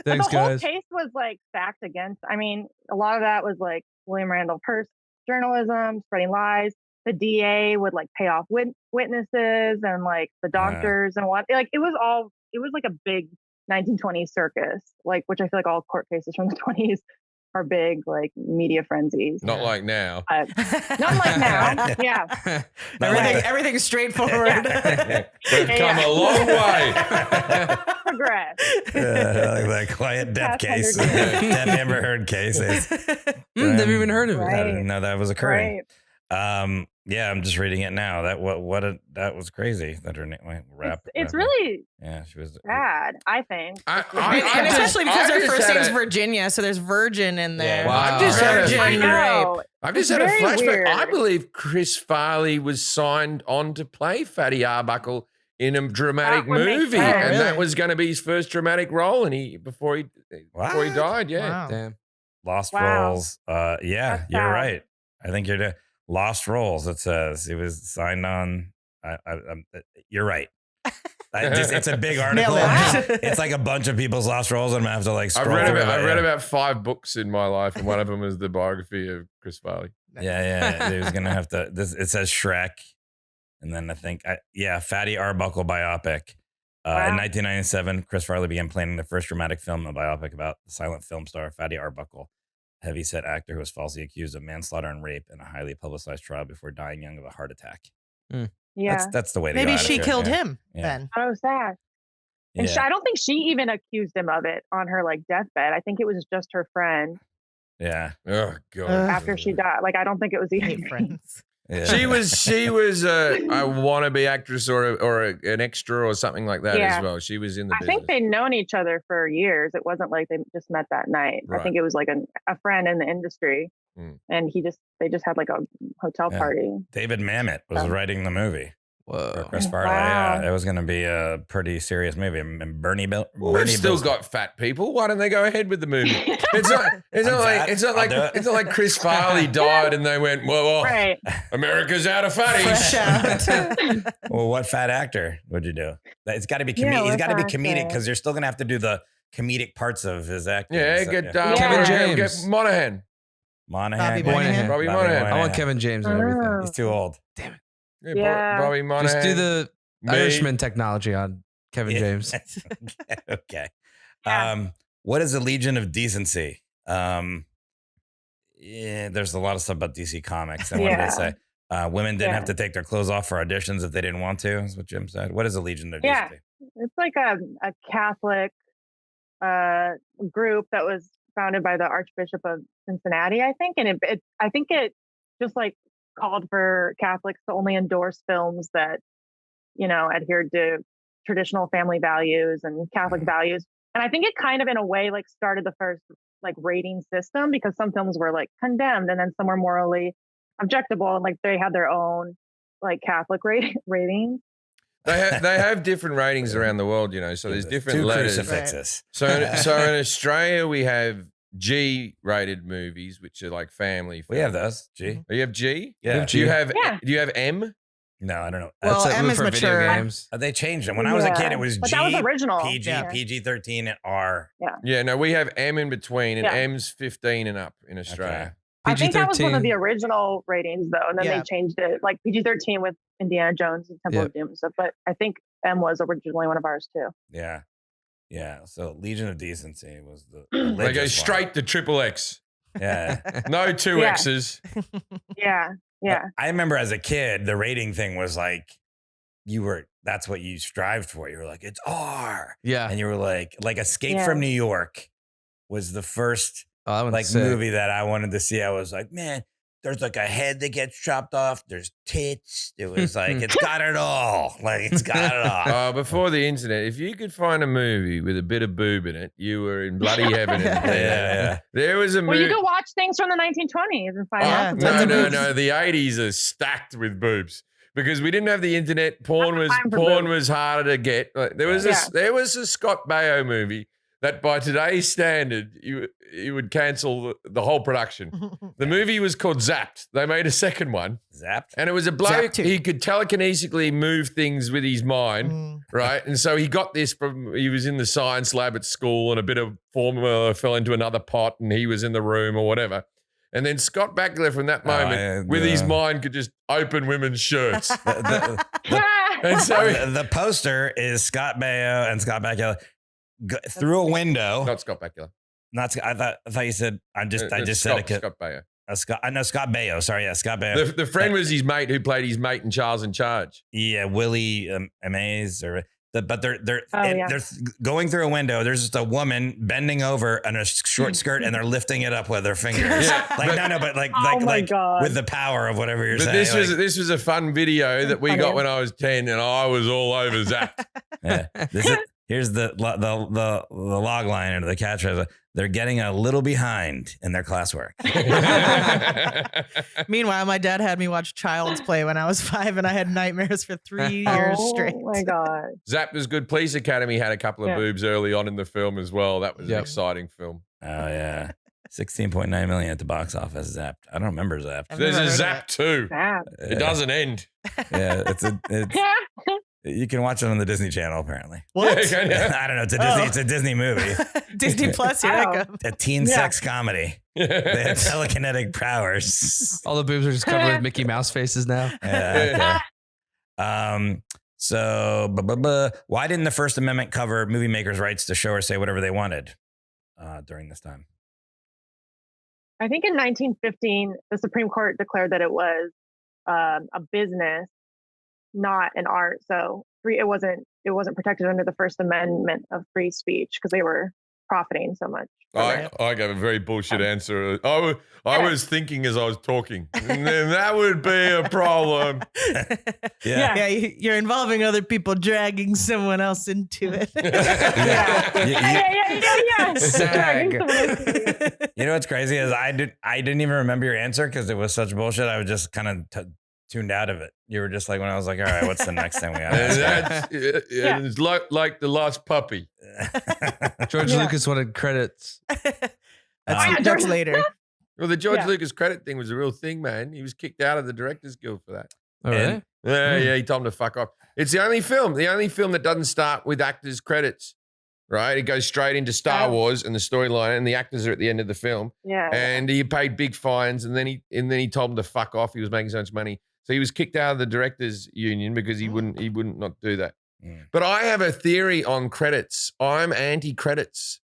Thanks, the whole guys. case was like stacked against. I mean, a lot of that was like William Randall Hearst journalism, spreading lies. The DA would like pay off witnesses and like the doctors and what. Like it was like a big 1920s circus, like which I feel like all court cases from the 20s are big, like media frenzies. Not like now. Not like now. Yeah. Everything's straightforward. We've come a long way. Progress. Like that quiet death case. Dead Amber Heard case. Never even heard of it. I didn't know that was occurring. Yeah, I'm just reading it now. That was crazy. That her name it's really she was bad, I think. And especially because her first name's Virginia, so there's virgin in there. Yeah, well, I've just had a flashback. Weird. I believe Chris Farley was signed on to play Fatty Arbuckle in a dramatic movie, and that was going to be his first dramatic role. And before he died, Wow. Damn. Lost roles. Yeah, you're right. I think you're Lost roles. It says he was signed on. You're right. It's a big article. It's like a bunch of people's lost roles. I'm gonna have to like scroll. I've read about 5 books in my life, and one of them was the biography of Chris Farley. Yeah. He was gonna have to. It says Shrek, and then I think Fatty Arbuckle biopic. In 1997, Chris Farley began planning the first dramatic film, a biopic about the silent film star Fatty Arbuckle, heavyset actor who was falsely accused of manslaughter and rape in a highly publicized trial before dying young of a heart attack. Yeah, that's the way to Maybe go. she killed him then. Oh, sad. And I don't think she even accused him of it on her like deathbed. I think it was just her friend. Yeah. Oh God. After she died, like I don't think it was even friends. Yeah. She was a wannabe actress or an extra or something like that as well. She was in the business. I think they'd known each other for years. It wasn't like they just met that night. Right. I think it was like a friend in the industry, and they just had like a hotel party. David Mamet was writing the movie. Whoa. Chris Farley. Wow. Yeah, it was going to be a pretty serious movie. And Bernie We've still got fat people. Why don't they go ahead with the movie? It's not like Chris Farley died and they went, well, right. America's out of fatties. Fresh out. Well, what fat actor would you do? It's got to be comedic. He's got to be comedic because you're still going to have to do the comedic parts of his acting. Yeah, Kevin James. Get Monahan. Bobby Moynihan. I want Kevin James and everything. He's too old. Damn it. Yeah, Bobby Monahan. Just do the Irishman technology on Kevin James. Okay. What is the Legion of Decency? Yeah, there's a lot of stuff about DC Comics. And what did they say? Women didn't have to take their clothes off for auditions if they didn't want to, is what Jim said. What is the Legion of Decency? It's like a Catholic group that was founded by the Archbishop of Cincinnati, I think. And I think it just like called for Catholics to only endorse films that, adhered to traditional family values and Catholic values. And I think it kind of, in a way, like started the first like rating system, because some films were like condemned and then some were morally objectable, and like they had their own like Catholic ratings. They have different ratings around the world, so there's different letters. Crucifixes. So in Australia we have G-rated movies, which are like family films. We have those. G. Oh, you have G? Yeah. Do you have M? No, I don't know. Well, That's M is for mature. video games. They changed them. When I was a kid, it was But G, that was original. PG, PG-13, and R. Yeah, no, we have M in between, and Yeah. M's 15 and up in Australia. I think that was one of PG-13. the original ratings, though, and then they changed it, like PG-13 with Indiana Jones and Temple of Doom and stuff. But I think M was originally one of ours too. Yeah. So Legion of Decency was the They go religious straight to triple X. one. Yeah. No two Yeah. X's. Yeah. I remember as a kid, the rating thing was like, that's what you strived for. You were like, it's R. Yeah. And you were like Escape from New York was the first sick. movie that I wanted to see. I was like, man, there's like a head that gets chopped off. There's tits. It was like, it's got it all. Like, it's got it all. Before the internet, if you could find a movie with a bit of boob in it, you were in bloody heaven. Yeah. There was a movie. Well, you could watch things from the 1920s and find out. No. The 80s are stacked with boobs. Because we didn't have the internet, porn was harder to get. Like, there was a Scott Baio movie that, by today's standard, you would cancel the whole production. The movie was called Zapped. They made a second one. Zapped? And it was a bloke. He could telekinesically move things with his mind, right? And so he got this he was in the science lab at school, and a bit of formula fell into another pot, and he was in the room or whatever. And then Scott Bakula, from that moment, with his mind, could just open women's shirts. And so the poster is Scott Baio and Scott Bakula through a window. Not Scott Bakula. I thought you said. I just said it. Scott Baio. I know Scott Baio. Sorry, yeah, Scott Baio. The friend was his mate who played his mate in Charles in Charge. Yeah, Willie Mays but they're going through a window. There's just a woman bending over in a short skirt, and they're lifting it up with their fingers. With the power of whatever you're saying. This was a fun video that we got when I was 10, and I was all over Zap. Yeah. Here's the log line into the catchphrase. They're getting a little behind in their classwork. Meanwhile, my dad had me watch Child's Play when I was 5, and I had nightmares for 3 years straight. Oh my God. Zap was good. Police Academy had a couple of boobs early on in the film as well. That was an exciting film. Oh, yeah. 16.9 million at the box office. Zapped. I don't remember Zapped. There's a Zap 2. Zap. It doesn't end. Yeah, you can watch it on the Disney Channel, apparently. What? Yeah. I don't know. It's a Disney movie. Disney Plus, here I go. A teen sex comedy. They have telekinetic powers. All the boobs are just covered with Mickey Mouse faces now. Yeah, okay. So, why didn't the First Amendment cover movie makers' rights to show or say whatever they wanted during this time? I think in 1915, the Supreme Court declared that it was a business, not an art. So it wasn't protected under the First Amendment of free speech because they were profiting so much. I gave a very bullshit answer. I was thinking as I was talking, and then that would be a problem. Yeah, you're involving other people, dragging someone else into it. Yeah. Sag. You know what's crazy is I didn't even remember your answer because it was such bullshit. I was just kind of tuned out of it. You were just like, when I was like, all right, what's the next thing we have? It's like the lost puppy. George Lucas wanted credits. That's later. Well, the George Lucas credit thing was a real thing, man. He was kicked out of the Directors Guild for that. Oh, really? Yeah, he told him to fuck off. It's the only film that doesn't start with actors' credits, right? It goes straight into Star Wars and the storyline, and the actors are at the end of the film. Yeah. And he paid big fines, and then he told him to fuck off. He was making so much money. So he was kicked out of the Directors Union because he wouldn't not do that. But I have a theory on credits. I'm anti-credits.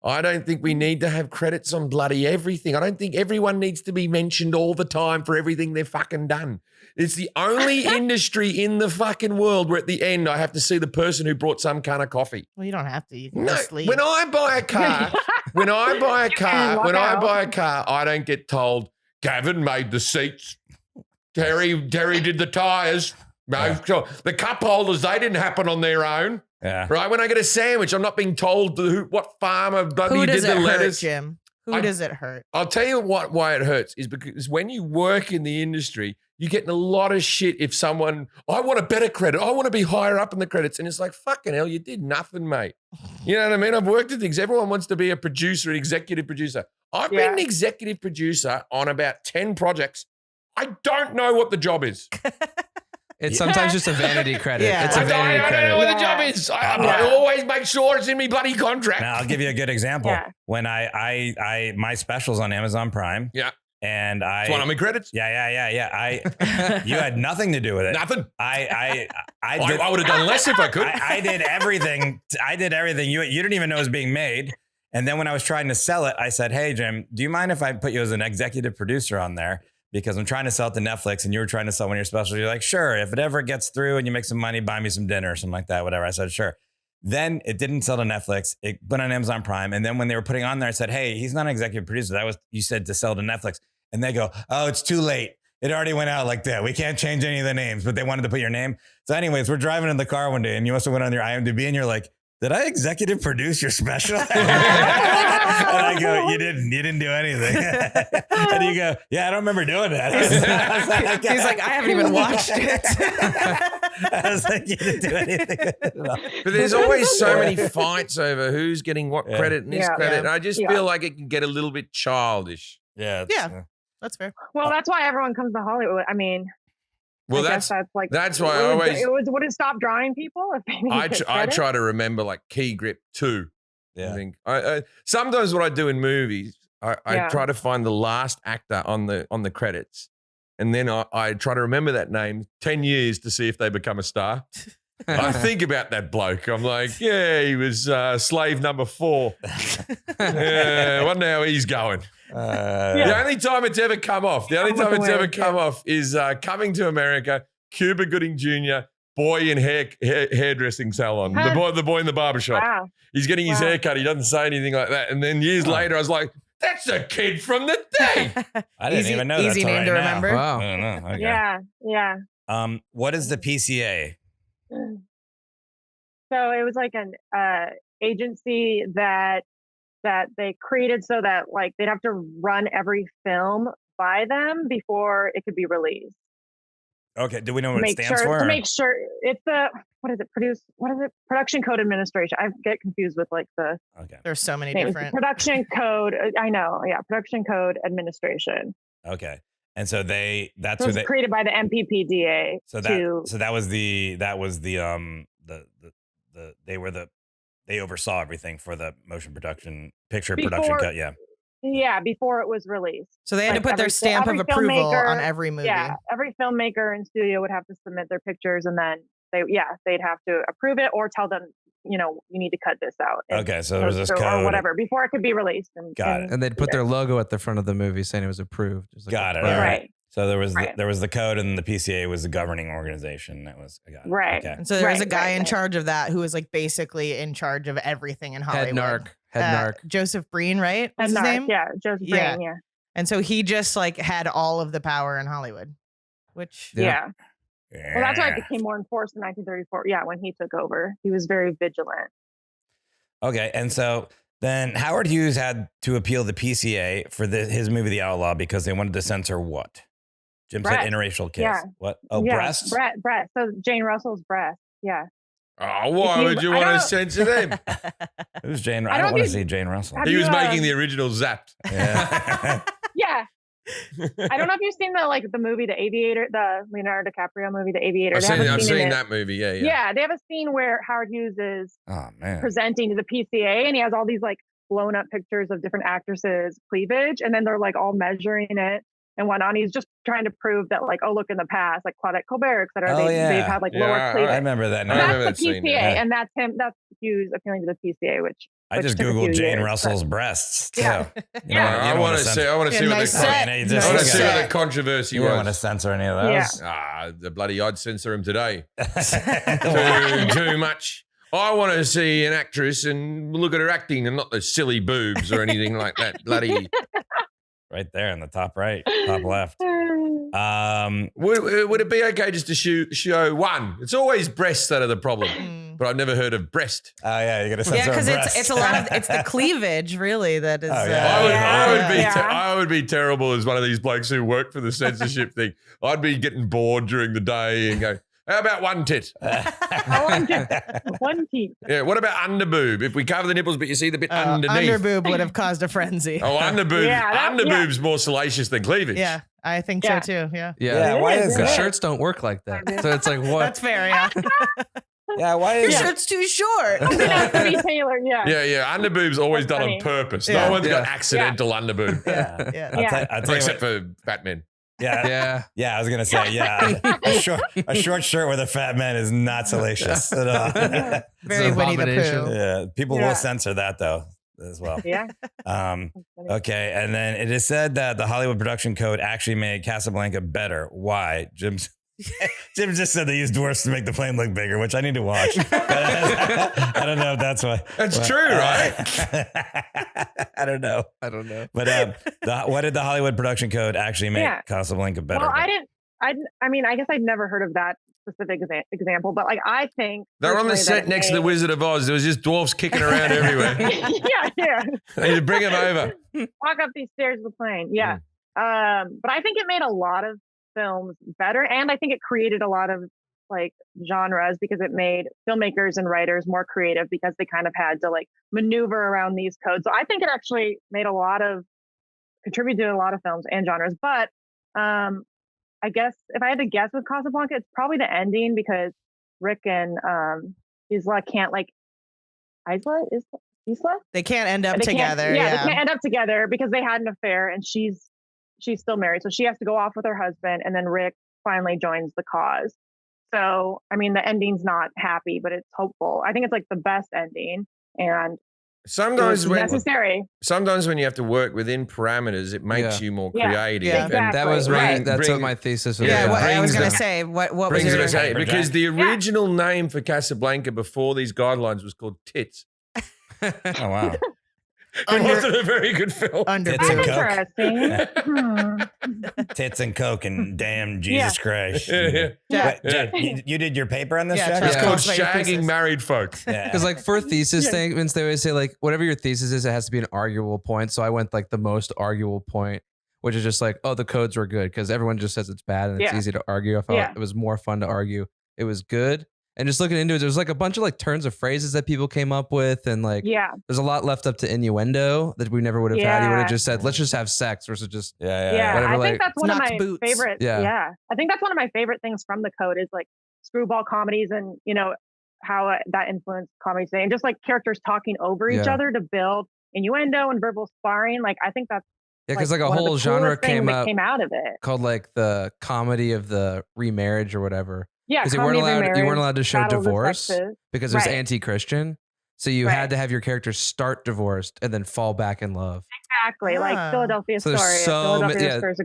I don't think we need to have credits on bloody everything. I don't think everyone needs to be mentioned all the time for everything they've fucking done. It's the only industry in the fucking world where at the end I have to see the person who brought some kind of coffee. Well, you don't have to. You can just leave. When I buy a car, I don't get told, Gavin made the seats. Terry did the tires. No, the cup holders, they didn't happen on their own. Yeah. Right? When I get a sandwich, I'm not being told what farmer bloody did the lettuce. Jim? Who does it hurt? I'll tell you why it hurts is because when you work in the industry, you're getting a lot of shit if someone, I want a better credit. I want to be higher up in the credits. And it's like, fucking hell, you did nothing, mate. You know what I mean? I've worked at things. Everyone wants to be a producer, an executive producer. I've been an executive producer on about 10 projects. I don't know what the job is. It's sometimes just a vanity credit. Yeah. It's a vanity I credit. don't know what the job is. I always make sure it's in me bloody contract. Now, I'll give you a good example. Yeah. When I my specials on Amazon Prime. Yeah. And It's one of my credits. Yeah. You had nothing to do with it. Nothing. I would have done less if I could. I did everything. You didn't even know it was being made. And then when I was trying to sell it, I said, hey, Jim, do you mind if I put you as an executive producer on there? Because I'm trying to sell it to Netflix and you were trying to sell one of your specials. You're like, sure, if it ever gets through and you make some money, buy me some dinner or something like that, whatever. I said, sure. Then it didn't sell to Netflix. It went on Amazon Prime. And then when they were putting on there, I said, hey, he's not an executive producer. That was, you said to sell to Netflix. And they go, oh, it's too late. It already went out like that. We can't change any of the names, but they wanted to put your name. So anyways, we're driving in the car one day and you must have went on your IMDb and you're like, did I executive produce your special? And I go, you didn't do anything. And you go, yeah, I don't remember doing that. He's like, I haven't even watched it. I was like, you didn't do anything. But there's always so many fights over who's getting what credit and this credit. And I just feel like it can get a little bit childish. Yeah. That's fair. Well, that's why everyone comes to Hollywood. I mean, well, that's like that's why I always would it stop drawing people if they didn't I try to remember like Key Grip 2. Yeah. I think I sometimes what I do in movies, I try to find the last actor on the credits, and then I try to remember that name 10 years to see if they become a star. I think about that bloke. I'm like, yeah, he was slave number 4. Yeah, wonder how he's going. The only time it's ever come off, is Coming to America, Cuba Gooding Jr., boy in hairdressing salon, the boy in the barbershop. Wow. He's getting his hair cut. He doesn't say anything like that. And then years later, I was like, that's a kid from the day. I didn't even know that. Easy name to remember. Wow. I don't know. Okay. Yeah. What is the PCA? So it was like an agency that they created so that like they'd have to run every film by them before it could be released. Okay. Do we know what it stands for? To make sure it's the Production Code Administration. I get confused with like the. Okay. There's so many names. different. Production Code. I know. Yeah. Production Code Administration. Okay. And so that's who they created by the MPPDA. They oversaw everything for the motion production production cut. Yeah. Yeah, before it was released. So they had to put their stamp of approval on every movie. Yeah, every filmmaker and studio would have to submit their pictures, and then they'd have to approve it or tell them, you need to cut this out. Okay, so there was this code or whatever before it could be released. Got it. And they'd put their logo at the front of the movie saying it was approved. It was got it. Right. So there was the code, and the PCA was the governing organization. That was right. Okay. And so there was a guy in charge of that who was like basically in charge of everything in Hollywood. Head narc. Joseph Breen, right? What's his name? Yeah, Joseph Breen. Yeah. And so he just like had all of the power in Hollywood, which Well, that's why it became more enforced in 1934. Yeah, when he took over, he was very vigilant. Okay, and so then Howard Hughes had to appeal the PCA for his movie The Outlaw because they wanted to censor what? Jim said interracial kiss. Yeah. What? Oh, breasts? Breast. So Jane Russell's breast. Yeah. Oh, why would you want to censor them? Who's Jane? I don't want to see Jane Russell. He was making the original Zapped. Yeah. Yeah. I don't know if you've seen the movie The Aviator, the Leonardo DiCaprio movie The Aviator. I've seen that movie. Yeah. Yeah, they have a scene where Howard Hughes is presenting to the PCA, and he has all these like blown up pictures of different actresses' cleavage, and then they're like all measuring it. and whatnot. He's just trying to prove that, like, oh, look, in the past, like Claudette Colbert, et cetera, they've had like lower cleavage. I remember that. That's the PCA, and that's him. That's Hughes appealing to the PCA, which I just Googled Jane Russell's breasts too. Yeah. I want to see. I want to see what the controversy was. You don't want to censor any of those. Yeah. The bloody I'd censor him today. too much. I want to see an actress and look at her acting and not the silly boobs or anything like that. Bloody. Right there in the top right, top left. Would it be okay just to show one? It's always breasts that are the problem, but I've never heard of breast. Oh yeah, you got to censor. Yeah, because it's a lot of it's the cleavage really that is. I would be terrible as one of these blokes who work for the censorship thing. I'd be getting bored during the day and go, how about one tit? One tit. Yeah. What about underboob? If we cover the nipples, but you see the bit underneath. Underboob would have caused a frenzy. Oh, underboob. Underboob's more salacious than cleavage. Yeah, I think so too. Yeah. Why is it? Shirts don't work like that. So it's like what? That's fair. Yeah. Yeah, why is your shirt's too short? It has to be tailored. Yeah. Underboob's always done on purpose. No one's got accidental underboob. I'll tell you except for fat men. Yeah. I was gonna say, a short shirt with a fat man is not salacious at all. Very Winnie the Pooh. Yeah, people will censor that though as well. Yeah. Okay, and then it is said that the Hollywood production code actually made Casablanca better. Why? Jim just said they used dwarfs to make the plane look bigger, which I need to watch. I don't know if that's why. That's true, right? I don't know. But what did the Hollywood production code actually make Casablanca better? Well, I mean, I guess I'd never heard of that specific example, but like I think they're on the set next to the Wizard of Oz. There was just dwarfs kicking around everywhere. yeah. They need to bring them over. Walk up these stairs of the plane. Yeah. But I think it made a lot of films better, and I think it created a lot of like genres because it made filmmakers and writers more creative because they kind of had to like maneuver around these codes. So I think it actually contributed to a lot of films and genres. But I guess if I had to guess with Casablanca, it's probably the ending because Rick and Isla can't they can't end up together. They can't end up together because they had an affair, and she's still married. So she has to go off with her husband, and then Rick finally joins the cause. So, I mean, the ending's not happy, but it's hopeful. I think it's like the best ending, and sometimes necessary. Sometimes when you have to work within parameters, it makes you more creative. Yeah, exactly. And that was that's what my thesis was. I was going to say, what was it? Because the original name for Casablanca before these guidelines was called Tits. Oh, wow. It wasn't a very good film. Tits and Coke. Tits and Coke and damn Jesus Christ. Yeah. You did your paper on this, Jack? It's called Shagging Married Folk. Because like for thesis statements, they always say like whatever your thesis is, it has to be an arguable point. So I went like the most arguable point, which is just like, oh, the codes were good because everyone just says it's bad and it's easy to argue. I felt it was more fun to argue. It was good. And just looking into it, there's like a bunch of like turns of phrases that people came up with. And like, there's a lot left up to innuendo that we never would have had. He would have just said, let's just have sex versus just, whatever. I think that's one of my favorite. Yeah. I think that's one of my favorite things from the code is like screwball comedies and, you know, how that influenced comedy today. And just like characters talking over each other to build innuendo and verbal sparring. Like, I think that's, because like a whole genre came out of it called like the comedy of the remarriage or whatever. Yeah, because you weren't allowed to show divorce because it was anti-Christian. So you had to have your characters start divorced and then fall back in love. Exactly, like Philadelphia Story.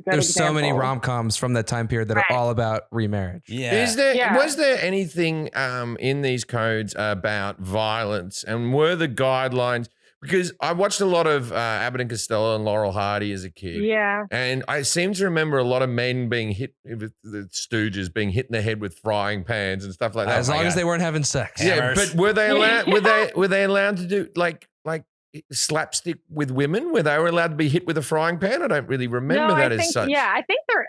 There's so many rom-coms from that time period that are all about remarriage. Yeah. Was there anything in these codes about violence, and were the guidelines? Because I watched a lot of Abbott and Costello and Laurel Hardy as a kid. Yeah. And I seem to remember a lot of men being hit, the Stooges being hit in the head with frying pans and stuff like that. As long as they weren't having sex. Yeah, but were they allowed? Were they allowed to do like slapstick with women? Where they were allowed to be hit with a frying pan? I don't really remember as such. Yeah, I think there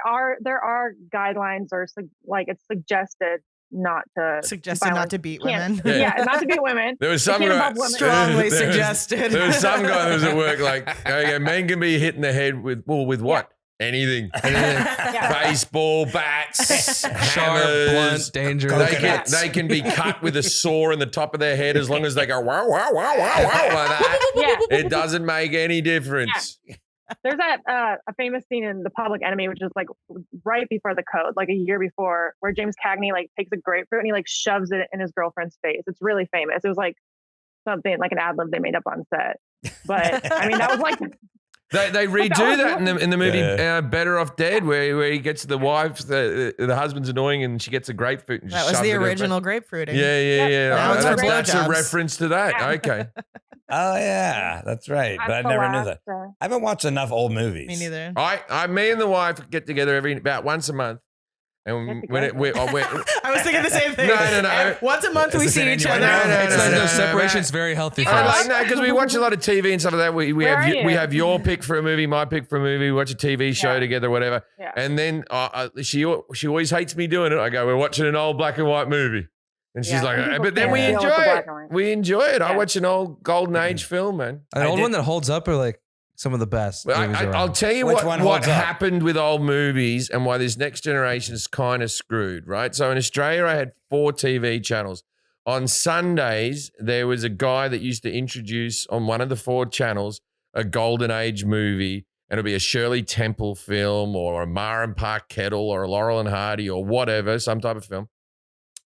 are guidelines or like it's suggested not to beat women. Not to beat women. There was some guy strongly suggested. There was some guy that was at work like, okay, men can be hit in the head with what? Anything. Baseball, bats, hammers, blunt, dangerous. They can be cut with a saw in the top of their head as long as they go wow wow wow wow wow like that. It doesn't make any difference. There's that a famous scene in The Public Enemy, which is like right before the code, like a year before, where James Cagney like takes a grapefruit and he like shoves it in his girlfriend's face. It's really famous. It was like something like an ad lib they made up on set. But I mean, that was like They redo that in the movie Better Off Dead, where he gets the wife, the husband's annoying, and she gets a grapefruit. And that was the original grapefruiting. Yeah. That's a reference to that. Okay. Oh yeah, that's right. But I never knew that. I haven't watched enough old movies. Me neither. Me and the wife get together about once a month. And when I was thinking the same thing. No. Once a month we see each other. No, separation's very healthy for us. No, because we watch a lot of TV and stuff like that. We have your pick for a movie, my pick for a movie. We watch a TV show together, whatever. Yeah. And then she always hates me doing it. I go, we're watching an old black and white movie. And she's like, but then we enjoy it. We enjoy it. I watch an old golden age film, man. An old one that holds up are like some of the best. I'll tell you what happened with old movies and why this next generation is kind of screwed, right? So in Australia, I had 4 TV channels. On Sundays, there was a guy that used to introduce on one of the 4 channels a golden age movie, and it'll be a Shirley Temple film or a Mar and Park Kettle or a Laurel and Hardy or whatever, some type of film.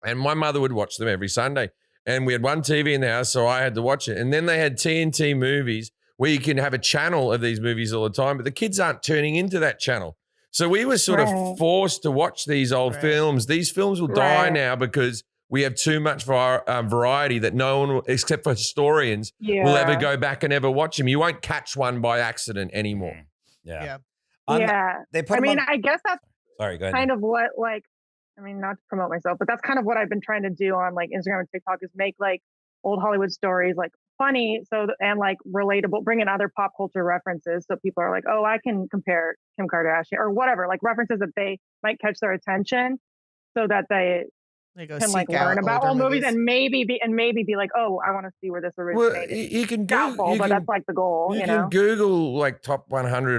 And my mother would watch them every Sunday. And we had one TV in the house, so I had to watch it. And then they had TNT movies where you can have a channel of these movies all the time, but the kids aren't turning into that channel. So we were sort of forced to watch these old films. These films will die now because we have too much variety that no one, except for historians, will ever go back and ever watch them. You won't catch one by accident anymore. Yeah. They put I guess that's sorry, go ahead. kind of what not to promote myself, but that's kind of what I've been trying to do on like Instagram and TikTok is make like old Hollywood stories like funny and like relatable, bring in other pop culture references so people are like, oh, I can compare Kim Kardashian or whatever, like references that they might catch their attention so that they can like learn about old movies and maybe be like, oh, I want to see where this originated. Well, you can Google, but that's like the goal. You can Google like top 100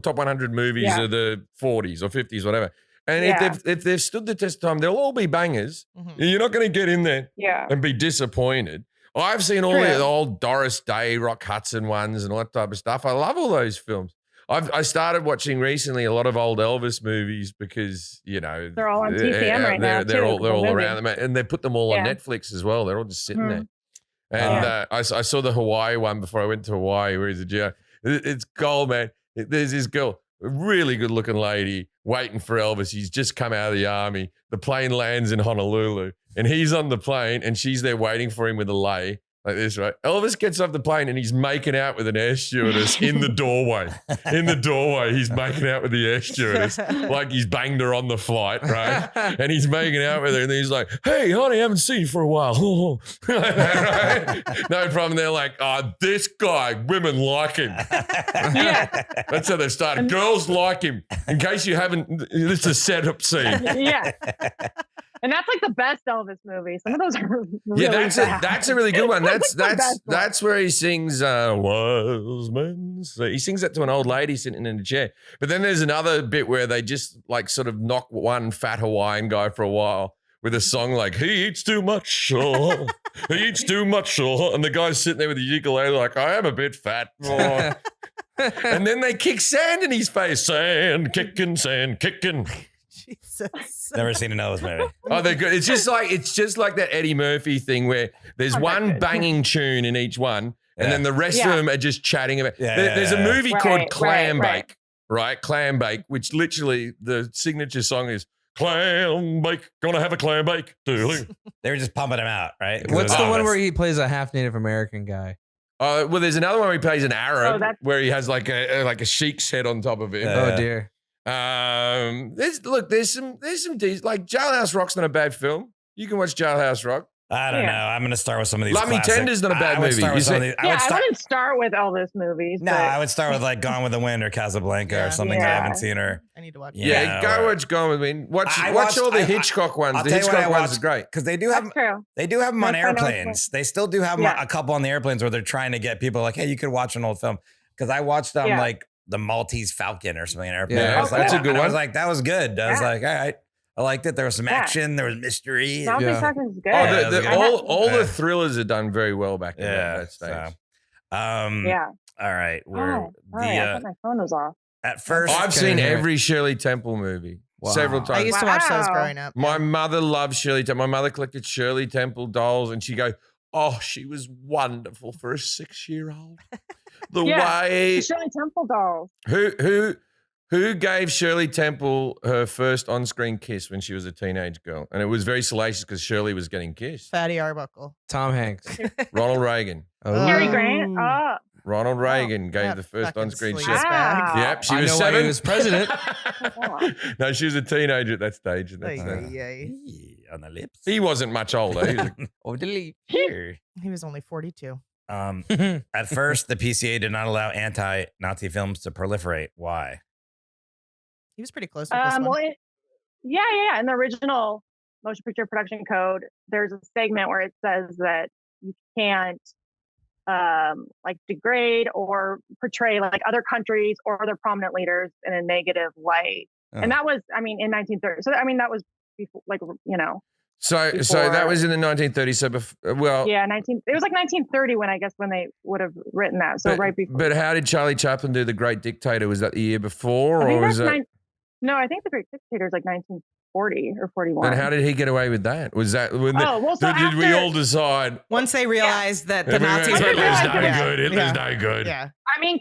top 100 movies of the 40s or 50s, whatever. And if they've stood the test of time, they'll all be bangers. Mm-hmm. You're not going to get in there and be disappointed. I've seen all the old Doris Day, Rock Hudson ones and all that type of stuff. I love all those films. I started watching recently a lot of old Elvis movies because, they're all on TCM right now. They're all around them. And they put them all on Netflix as well. They're all just sitting there. And I saw the Hawaii one before I went to Hawaii where he's it's gold, man. There's this girl, a really good looking lady waiting for Elvis. He's just come out of the army. The plane lands in Honolulu and he's on the plane and she's there waiting for him with a lei like this, right? Elvis gets off the plane and he's making out with an air stewardess in the doorway. In the doorway, he's making out with the air stewardess like he's banged her on the flight, right? And he's making out with her and he's like, hey, honey, I haven't seen you for a while. Right? No problem. They're like, oh, this guy, women like him. That's how they started. Girls like him. In case you haven't, this is a setup scene. And that's like the best Elvis movie. Some of those are really that's a really good one. That's where he sings "Wise Men Say." He sings that to an old lady sitting in a chair. But then there's another bit where they just like sort of knock one fat Hawaiian guy for a while with a song like "He eats too much," he eats too much, and the guy's sitting there with the ukulele like, "I am a bit fat." And then they kick sand in his face, sand kicking. Jesus. Never seen an Elvis movie. Oh, they're good. It's just like that Eddie Murphy thing where there's one banging tune in each one, and then the rest of them are just chatting about. There's a movie called Clam Bake, right? Clam Bake, which literally the signature song is "Clam Bake, gonna have a clam bake." They were just pumping him out, right? What's the one where he plays a half Native American guy? Well, there's another one where he plays an Arab, where he has like a sheik's head on top of him. Oh dear. There's some like Jailhouse Rock's not a bad film. You can watch Jailhouse Rock. I don't know. I'm going to start with some of these. Love Me Tender's not a bad movie. I wouldn't start with Elvis movies. No, I would start with like Gone with the Wind or Casablanca or something that I haven't seen. Or I need to watch. Go watch Gone with the Wind. Watch all the Hitchcock ones. The Hitchcock ones are great because they do have them on airplanes. They still do have a couple on the airplanes where they're trying to get people like, hey, you could watch an old film. Because I watched them like the Maltese Falcon or something on airplane. Yeah, that's a good one. I was like, that was good. I was like, all right. I liked it. There was some action. There was mystery. Maltese Falcon's good. All the thrillers are done very well back in that stage. Yeah. All right. Oh, sorry, I thought my phone was off. At first, I've seen every Shirley Temple movie several times. I used to watch those growing up. My mother loved Shirley Temple. My mother collected Shirley Temple dolls, and she'd go, "Oh, she was wonderful for a 6-year-old." The way the Shirley Temple dolls. Who gave Shirley Temple her first on-screen kiss when she was a teenage girl? And it was very salacious because Shirley was getting kissed. Fatty Arbuckle. Tom Hanks. Ronald Reagan. Cary Grant. Oh. Ronald Reagan gave the first on-screen kiss. Wow. Yep, she I was know why 7. he was president. No, she was a teenager at that stage. On the lips. He wasn't much older. He was Oh, delete. Here. He was only 42. At first, the PCA did not allow anti-Nazi films to proliferate. Why? He was pretty close with this one. Well, in the original motion picture production code, there's a segment where it says that you can't like degrade or portray like other countries or their prominent leaders in a negative light. And that was, in 1930. So, that was before, like, So that was in the 1930s. So, it was like 1930 when they would have written that. So right before. But how did Charlie Chaplin do The Great Dictator? Was that the year before, or was that? No, I think The Great Dictator is like 1940 or 41. And how did he get away with that? Was that when did we all decide once they realized that the Nazis were Hitler's no good? Hitler's no good. Yeah.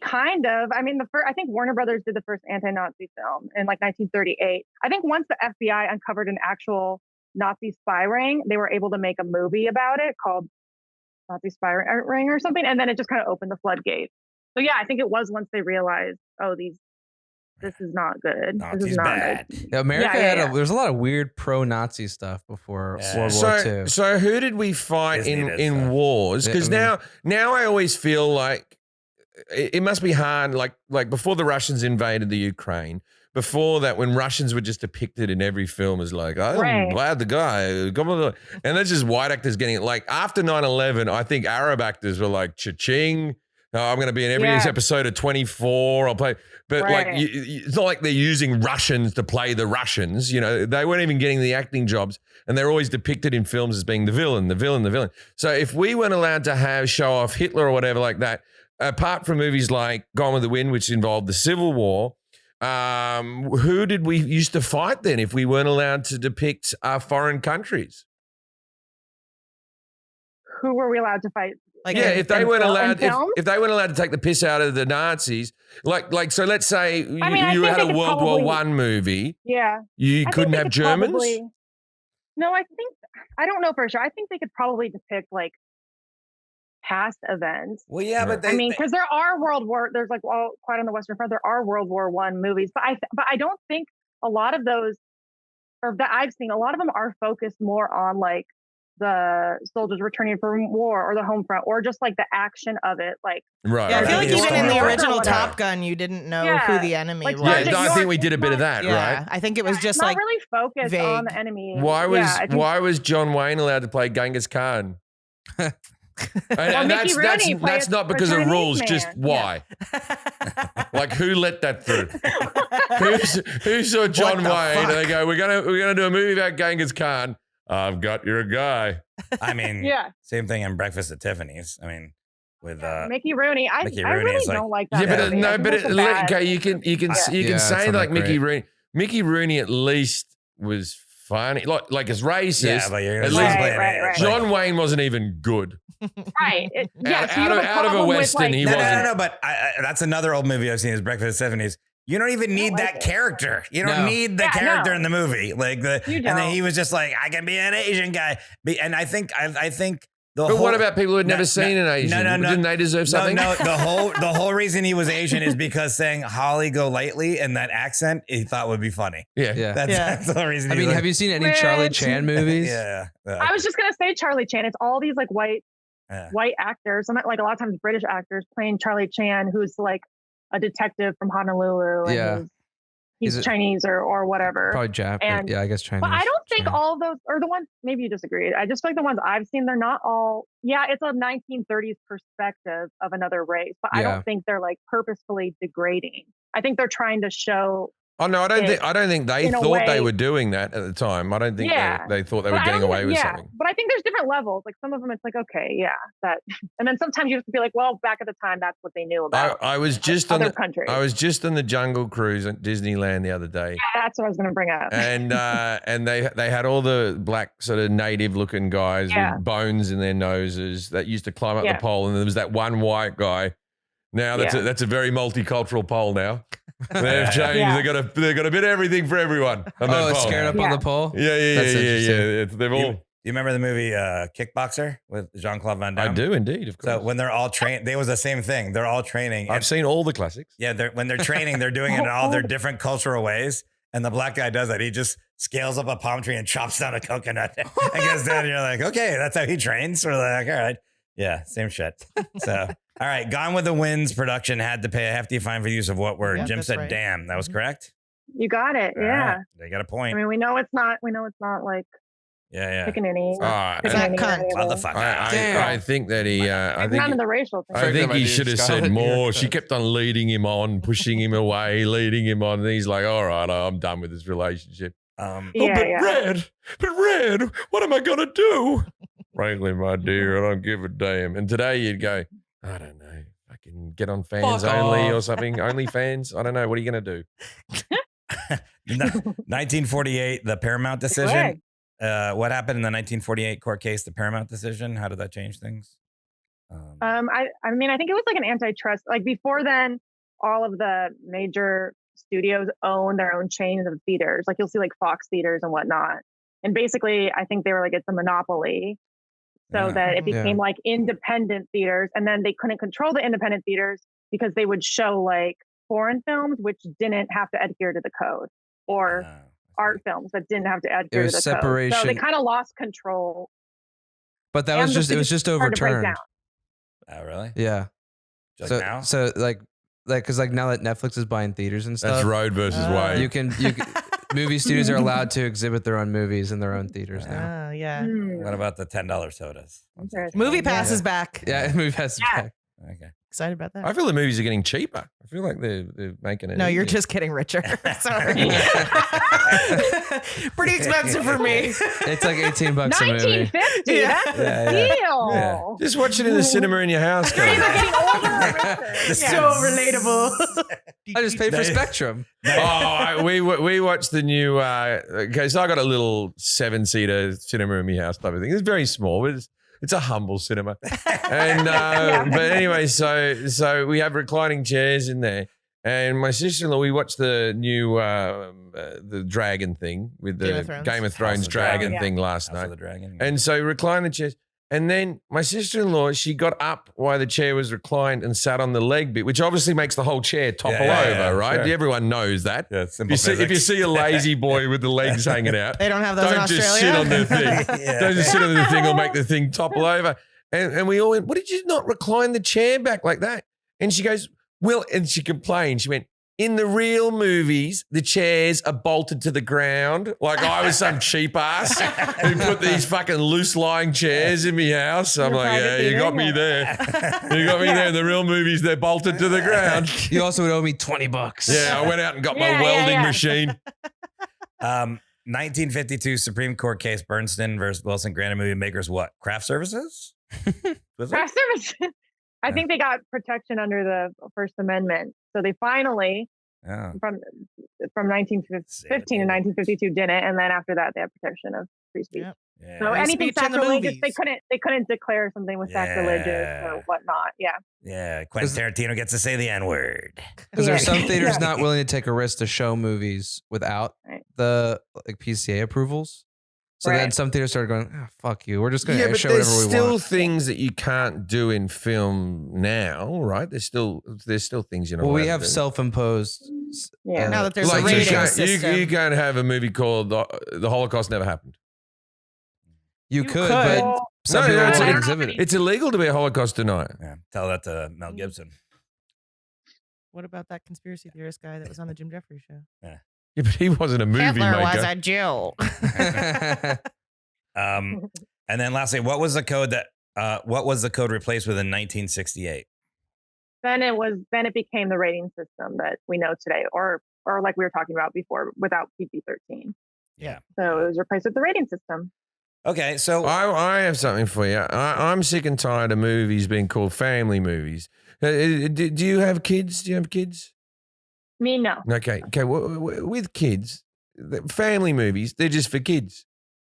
Kind of. I think Warner Brothers did the first anti-Nazi film in like 1938. I think once the FBI uncovered an actual Nazi spy ring, they were able to make a movie about it called Nazi Spy Ring or something, and then it just kind of opened the floodgates. So yeah, I think it was once they realized, this is not good. Nazis this is not bad. good. Yeah, America there's a lot of weird pro-Nazi stuff before World War II. So who did we fight in wars? Because now I always feel like it must be hard. Like before the Russians invaded the Ukraine. Before that, when Russians were just depicted in every film as like, I'm glad the guy, and that's just white actors getting it. Like after 9/11, I think Arab actors were like, cha-ching. I'm going to be in every episode of 24. I'll play. But it's not like they're using Russians to play the Russians. They weren't even getting the acting jobs. And they're always depicted in films as being the villain. So if we weren't allowed to show off Hitler or whatever like that, apart from movies like Gone with the Wind, which involved the Civil War, who did we used to fight then if we weren't allowed to depict foreign countries? Who were we allowed to fight? If they weren't allowed, if they weren't allowed to take the piss out of the Nazis, so let's say you had a World War I movie. Yeah. You couldn't have Germans? No, I don't know for sure. I think they could probably depict like past events. Well, yeah, but because there are there's like quite on the Western Front, there are World War I movies, but I don't think a lot of those, or that I've seen, a lot of them are focused more on like the soldiers returning from war or the home front or just like the action of it. Like, right. Yeah, I feel like even in the original Top Gun, you didn't know who the enemy was. Yeah, I think we did a bit of that, right? I think it was just not like really focused vague. on the enemy. Why was John Wayne allowed to play Genghis Khan? And that's not because of rules, just why? Like who let that through? who saw John Wayne and they go, we're gonna do a movie about Genghis Khan. I've got your guy. Same thing in Breakfast at Tiffany's. With Mickey Rooney. I really don't like that. Yeah, but you can say like Mickey Rooney. Mickey Rooney at least was funny, like as racist. Yeah, but you're at least John Wayne wasn't even good. Right. Out of a Western, he wasn't. No. But that's another old movie I've seen is Breakfast at Tiffany's. You don't even need that character. You don't need the character in the movie. And then he was just like, I can be an Asian guy. And I think But what about people who had never seen an Asian? No. Didn't they deserve something? No. The whole reason he was Asian is because saying Holly go lightly and that accent he thought would be funny. Yeah. That's the whole reason. Have you seen any Charlie Chan movies? Yeah. I was just gonna say Charlie Chan. It's all these like white actors. Like a lot of times British actors playing Charlie Chan, who's like a detective from Honolulu. And he's Chinese or whatever. Probably Japanese. I guess Chinese. But I don't think all those, or the ones, maybe you disagree. I just feel like the ones I've seen, they're not all, it's a 1930s perspective of another race, but I don't think they're like purposefully degrading. I think they're trying to show Oh no, I don't think they thought they were doing that at the time. I don't think they thought they were getting away with something. But I think there's different levels. Like some of them, it's like, okay, that, and then sometimes you have to be like, well, back at the time, that's what they knew about. I was just other on countries. I was just on the Jungle Cruise at Disneyland the other day. Yeah, that's what I was going to bring up. And they had all the black sort of native looking guys with bones in their noses that used to climb up the pole, and there was that one white guy. Now that's a very multicultural pole now. They've changed. Yeah. They've got a bit of everything for everyone. It's scared up on the pole. Yeah. They've all. You remember the movie Kickboxer with Jean-Claude Van Damme? I do indeed, of course. So when they're all trained, it was the same thing. They're all training. I've seen all the classics. Yeah, when they're training, they're doing it in all their different cultural ways. And the black guy does that. He just scales up a palm tree and chops down a coconut and gets down. And you're like, okay, that's how he trains. We're like, all right. Yeah, same shit. So, all right. Gone with the Wind's production had to pay a hefty fine for the use of what word? Jim said, right. Damn. That was correct? You got it. All right. They got a point. I mean, we know it's not like picking any. Motherfucker. I think that he. I think none of the racial things. I think he should have said more. She kept on leading him on, pushing him away, leading him on. And he's like, all right, I'm done with this relationship. Red, what am I going to do? Frankly, my dear, I don't give a damn. And today you'd go, I don't know, I can get on fans only or something. Only fans? I don't know. What are you going to do? 1948, the Paramount decision. What happened in the 1948 court case, the Paramount decision? How did that change things? I mean, I think it was like an antitrust. Like before then, all of the major studios own their own chains of theaters. Like you'll see like Fox theaters and whatnot. And basically, I think they were like, it's a monopoly. So that it became like independent theaters. And then they couldn't control the independent theaters because they would show like foreign films, which didn't have to adhere to the code, or art films that didn't have to adhere to the separation. code. So they kind of lost control. But that was it was just overturned. Oh, really? Yeah. Just now? So because now that Netflix is buying theaters and stuff. That's Road versus Wade. You can movie studios are allowed to exhibit their own movies in their own theaters now. What about the $10 sodas? Movie Pass is back. Yeah, Movie Pass is back. Okay. Excited about that. I feel the movies are getting cheaper. I feel like they're making it. No, easier. you're just getting richer. Sorry. Pretty expensive for me. It's like $18 a movie. $19.50. That's a deal. Yeah. Just watch it in the cinema in your house. You're either getting older or richer. So relatable. I just paid for Spectrum. We watched the new. Okay, so I got a little 7-seater cinema in my house type of thing. It's very small, but it's a humble cinema. And but anyway, so we have reclining chairs in there. And my sister-in-law, we watched the new the dragon thing with the Game of Thrones dragon thing last night. And so reclining chairs. And then my sister-in-law, she got up while the chair was reclined and sat on the leg bit, which obviously makes the whole chair topple over, right? Sure. Everyone knows that. Yeah, it's simple if you see a lazy boy with the legs hanging out, they don't have those in Australia. Don't just sit on the thing. Don't just sit on the thing or make the thing topple over. And we all went, what did you not recline the chair back like that? And she goes, well, and she complained. She went, in the real movies, the chairs are bolted to the ground. Like I was some cheap ass who put these fucking loose lying chairs in my house. I'm like, yeah, you got me there. You got me there. In the real movies, they're bolted to the ground. You also would owe me $20. Yeah, I went out and got my welding machine. 1952 Supreme Court case, Bernstein versus Wilson granted movie makers what? Craft services? Craft services. I think they got protection under the First Amendment. So they finally, from 1915 to 1952, didn't, and then after that, they had protection of free speech. Yep. Yeah. So anything sacrilegious, they couldn't declare something was sacrilegious or whatnot. Yeah. Quentin Tarantino gets to say the N-word because there's some theaters not willing to take a risk to show movies without the PCA approvals. So then some theaters started going, oh, fuck you. We're just going to show whatever we want. There's still things that you can't do in film now, right? There's still things you're not allowed we have self-imposed. Now that there's a rating system. You can't have a movie called The Holocaust Never Happened. You could, but some people won't exhibit it. It's illegal to be a Holocaust denier. Yeah, tell that to Mel Gibson. What about that conspiracy theorist guy that was on the Jim Jefferies show? Yeah, but he wasn't a movie Hitler maker. was a Jew. And then lastly, what was the code replaced with in 1968? Then it became the rating system that we know today, or or like we were talking about before, without PG-13. Yeah. So it was replaced with the rating system. Okay, so I have something for you. I'm sick and tired of movies being called family movies. Do you have kids? Do you have kids? Me, no. Okay. With kids, family movies, they're just for kids.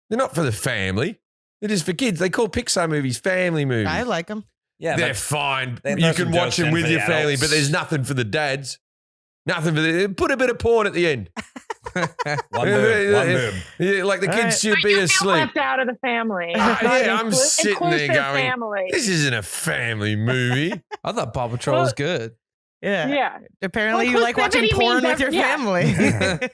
They're not for the family. They're just for kids. They call Pixar movies family movies. I like them. yeah, They're fine. they You throw can some watch jokes them in with for your the family, adults. but there's nothing for the dads. Nothing for the. Put a bit of porn at the end. one boob. Yeah, like the kids should So be you feel asleep. left out of the family. Ah, It's not yeah, I'm sitting there inclusive going, family. this isn't a family movie. I thought Paw Patrol was good. Yeah. Yeah. Apparently, Well, you like watching inclusivity porn means with your yeah. family.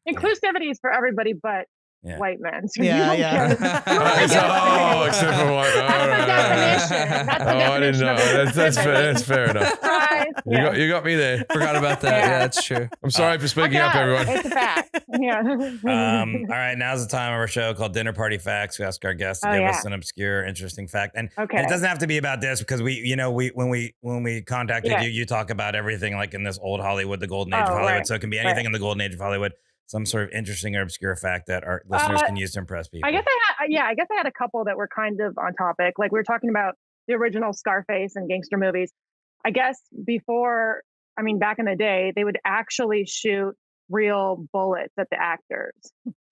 Inclusivity is for everybody but Yeah. white men. So Yeah, you don't yeah. care. Oh, except for white. That's the definition. That's the I didn't definition know. of That's fair enough. Surprise. You got me there. Forgot about that. Yeah. Yeah, that's true. I'm sorry for Look speaking it up, everyone. It's a fact. Yeah. All right, now's the time of our show called Dinner Party Facts. We ask our guests to Oh, give yeah. us an obscure, interesting fact, and Okay. it doesn't have to be about this because when we contacted Yeah. you talk about everything like in this old Hollywood, the golden age of Oh, Hollywood. right. So it can be anything Right. in the golden age of Hollywood, some sort of interesting or obscure fact that our listeners can use to impress people. I guess I had a couple that were kind of on topic. Like we were talking about the original Scarface and gangster movies. I guess back in the day, they would actually shoot real bullets at the actors.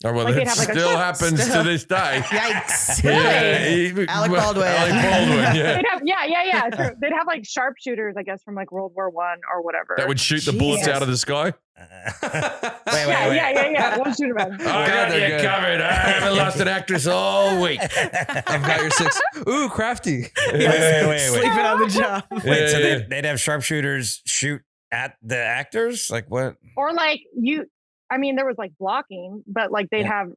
Oh, well, Like they'd it have, like, a still shot. happens to this day. Yikes. Alec Baldwin. yeah. They'd have, yeah. True. They'd have like sharpshooters, I guess, from like World War I or whatever. That would shoot the bullets Jesus. out of the sky. wait. Yeah. We'll shoot about it. I got they're you good. covered. I haven't lost an actress all week. I've got your 6. Ooh, crafty. Wait. Sleeping on the job. Wait, so Yeah. they'd have sharpshooters shoot at the actors? Like what? Or like there was like blocking, but like they'd have,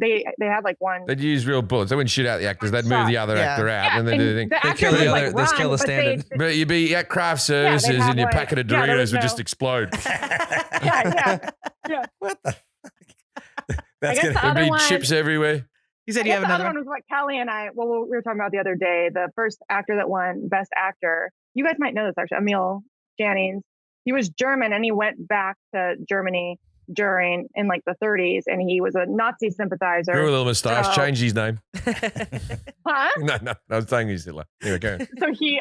they had like one. They'd use real bullets. They wouldn't shoot out the actors. They'd move the other Yeah. actor out, Yeah, and then do the thing. the They actors kill the would, other- like, they run, kill the but standard. But you'd be at craft services, have, and your like- packet of yeah, there Doritos was would no- just explode. Yeah. What the? I guess good. the There'd other be one. chips everywhere. You I said you guess have the another other one? one was what Kelly and I. Well, we were talking about the other day. The first actor that won Best Actor. You guys might know this actually. Emil Jannings. He was German, and he went back to Germany in like the 30s, and he was a Nazi sympathizer. Grew a little moustache, So- changed his name. Huh? No, I was saying he's Hitler. Anyway, go on. So he,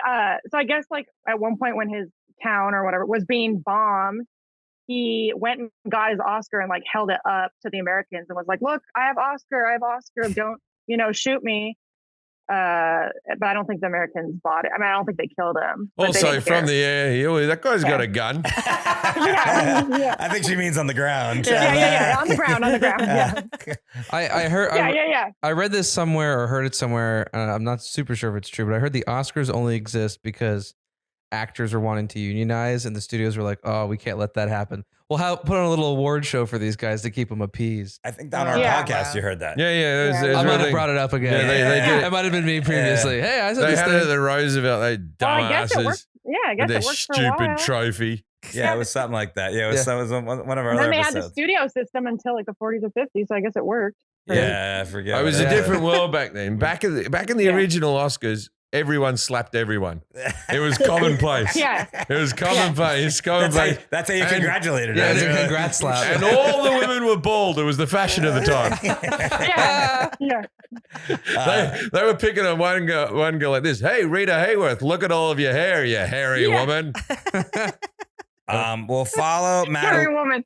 so I guess like at one point when his town or whatever was being bombed, he went and got his Oscar and like held it up to the Americans and was like, "Look, I have Oscar. Don't shoot me." But I don't think the Americans bought it. I mean, I don't think they killed him. but they Also, didn't from care. the air, that guy's got a gun. Yeah. I think she means on the ground. Yeah. On the ground. Yeah. I heard. Yeah. I read this somewhere or heard it somewhere. I'm not super sure if it's true, but I heard the Oscars only exist because actors are wanting to unionize, and the studios were like, "Oh, we can't let that happen. We'll put on a little award show for these guys to keep them appeased." I think on our Yeah. podcast you heard that. Yeah. Yeah. There's I might really- have brought it up again. Yeah, they did. It might have been me previously. Hey, I said They this had it at thing. the Roosevelt. They Well, I guess it dumbasses worked. Yeah, I with guess their it worked for a while. stupid trophy. Yeah, it was something like that. Yeah, it was, Yeah. It was one of our And other then they had the episodes. studio system until like the 40s or 50s, so I guess it worked. Yeah, I forget. It was what a it different world back then. Back in the Yeah. original Oscars, everyone slapped everyone. It was commonplace. Yeah. It was commonplace. Commonplace. That's how you And- congratulated Yeah, us. it's a congrats slap. And all the women were bald. It was the fashion of the time. Yeah. They were picking on one girl like this. Hey, Rita Hayworth, look at all of your hair, you hairy Yeah. woman. We'll follow Sorry, Madeline. woman.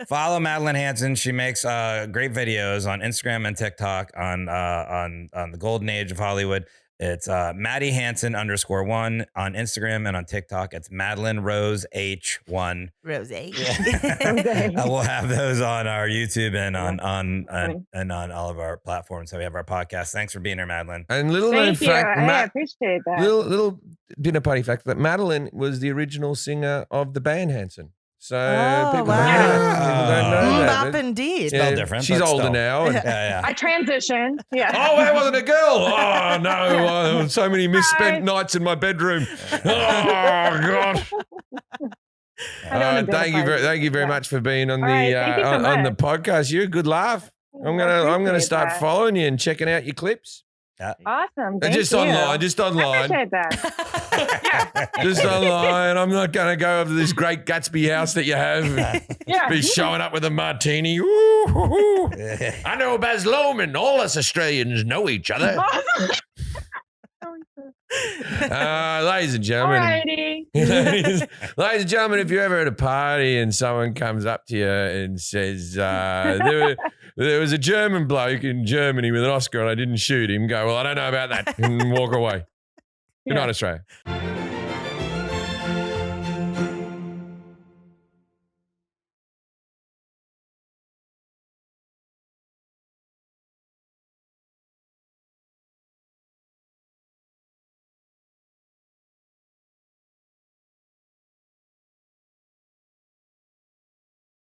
Follow Madeline Hanson. She makes great videos on Instagram and TikTok on the golden age of Hollywood. It's Maddie Hanson _1 on Instagram, and on TikTok it's Madeline Rose H1. Rose. We'll have those on our YouTube and on all of our platforms. So we have our podcast. Thanks for being here, Madeline. And little known Thank you. fact, I appreciate that. little dinner party fact that Madeline was the original singer of the band Hanson. So people, wow. people don't know that. Bop indeed. Spelled different, She's but older still. now. and- Yeah. I transitioned. Yeah. Oh, that wasn't a girl. Oh, no. So many misspent nights in my bedroom. Oh, gosh. Thank you very much for being on All right, thank you so on the much. podcast. You're a good laugh. I'm gonna start appreciate that. following you and checking out your clips. Yeah. Awesome. Thank Just you. online, just I online. appreciate that. Just online. I'm not going to go over to this great Gatsby house that you have. Yeah. Be showing up with a martini. Ooh, hoo, hoo. I know Baz Luhrmann. All us Australians know each other. Ladies and gentlemen. Alrighty. ladies and gentlemen, if you're ever at a party and someone comes up to you and says, there was a German bloke in Germany with an Oscar and I didn't shoot him, go, well, I don't know about that, and walk away. Good night, Australia.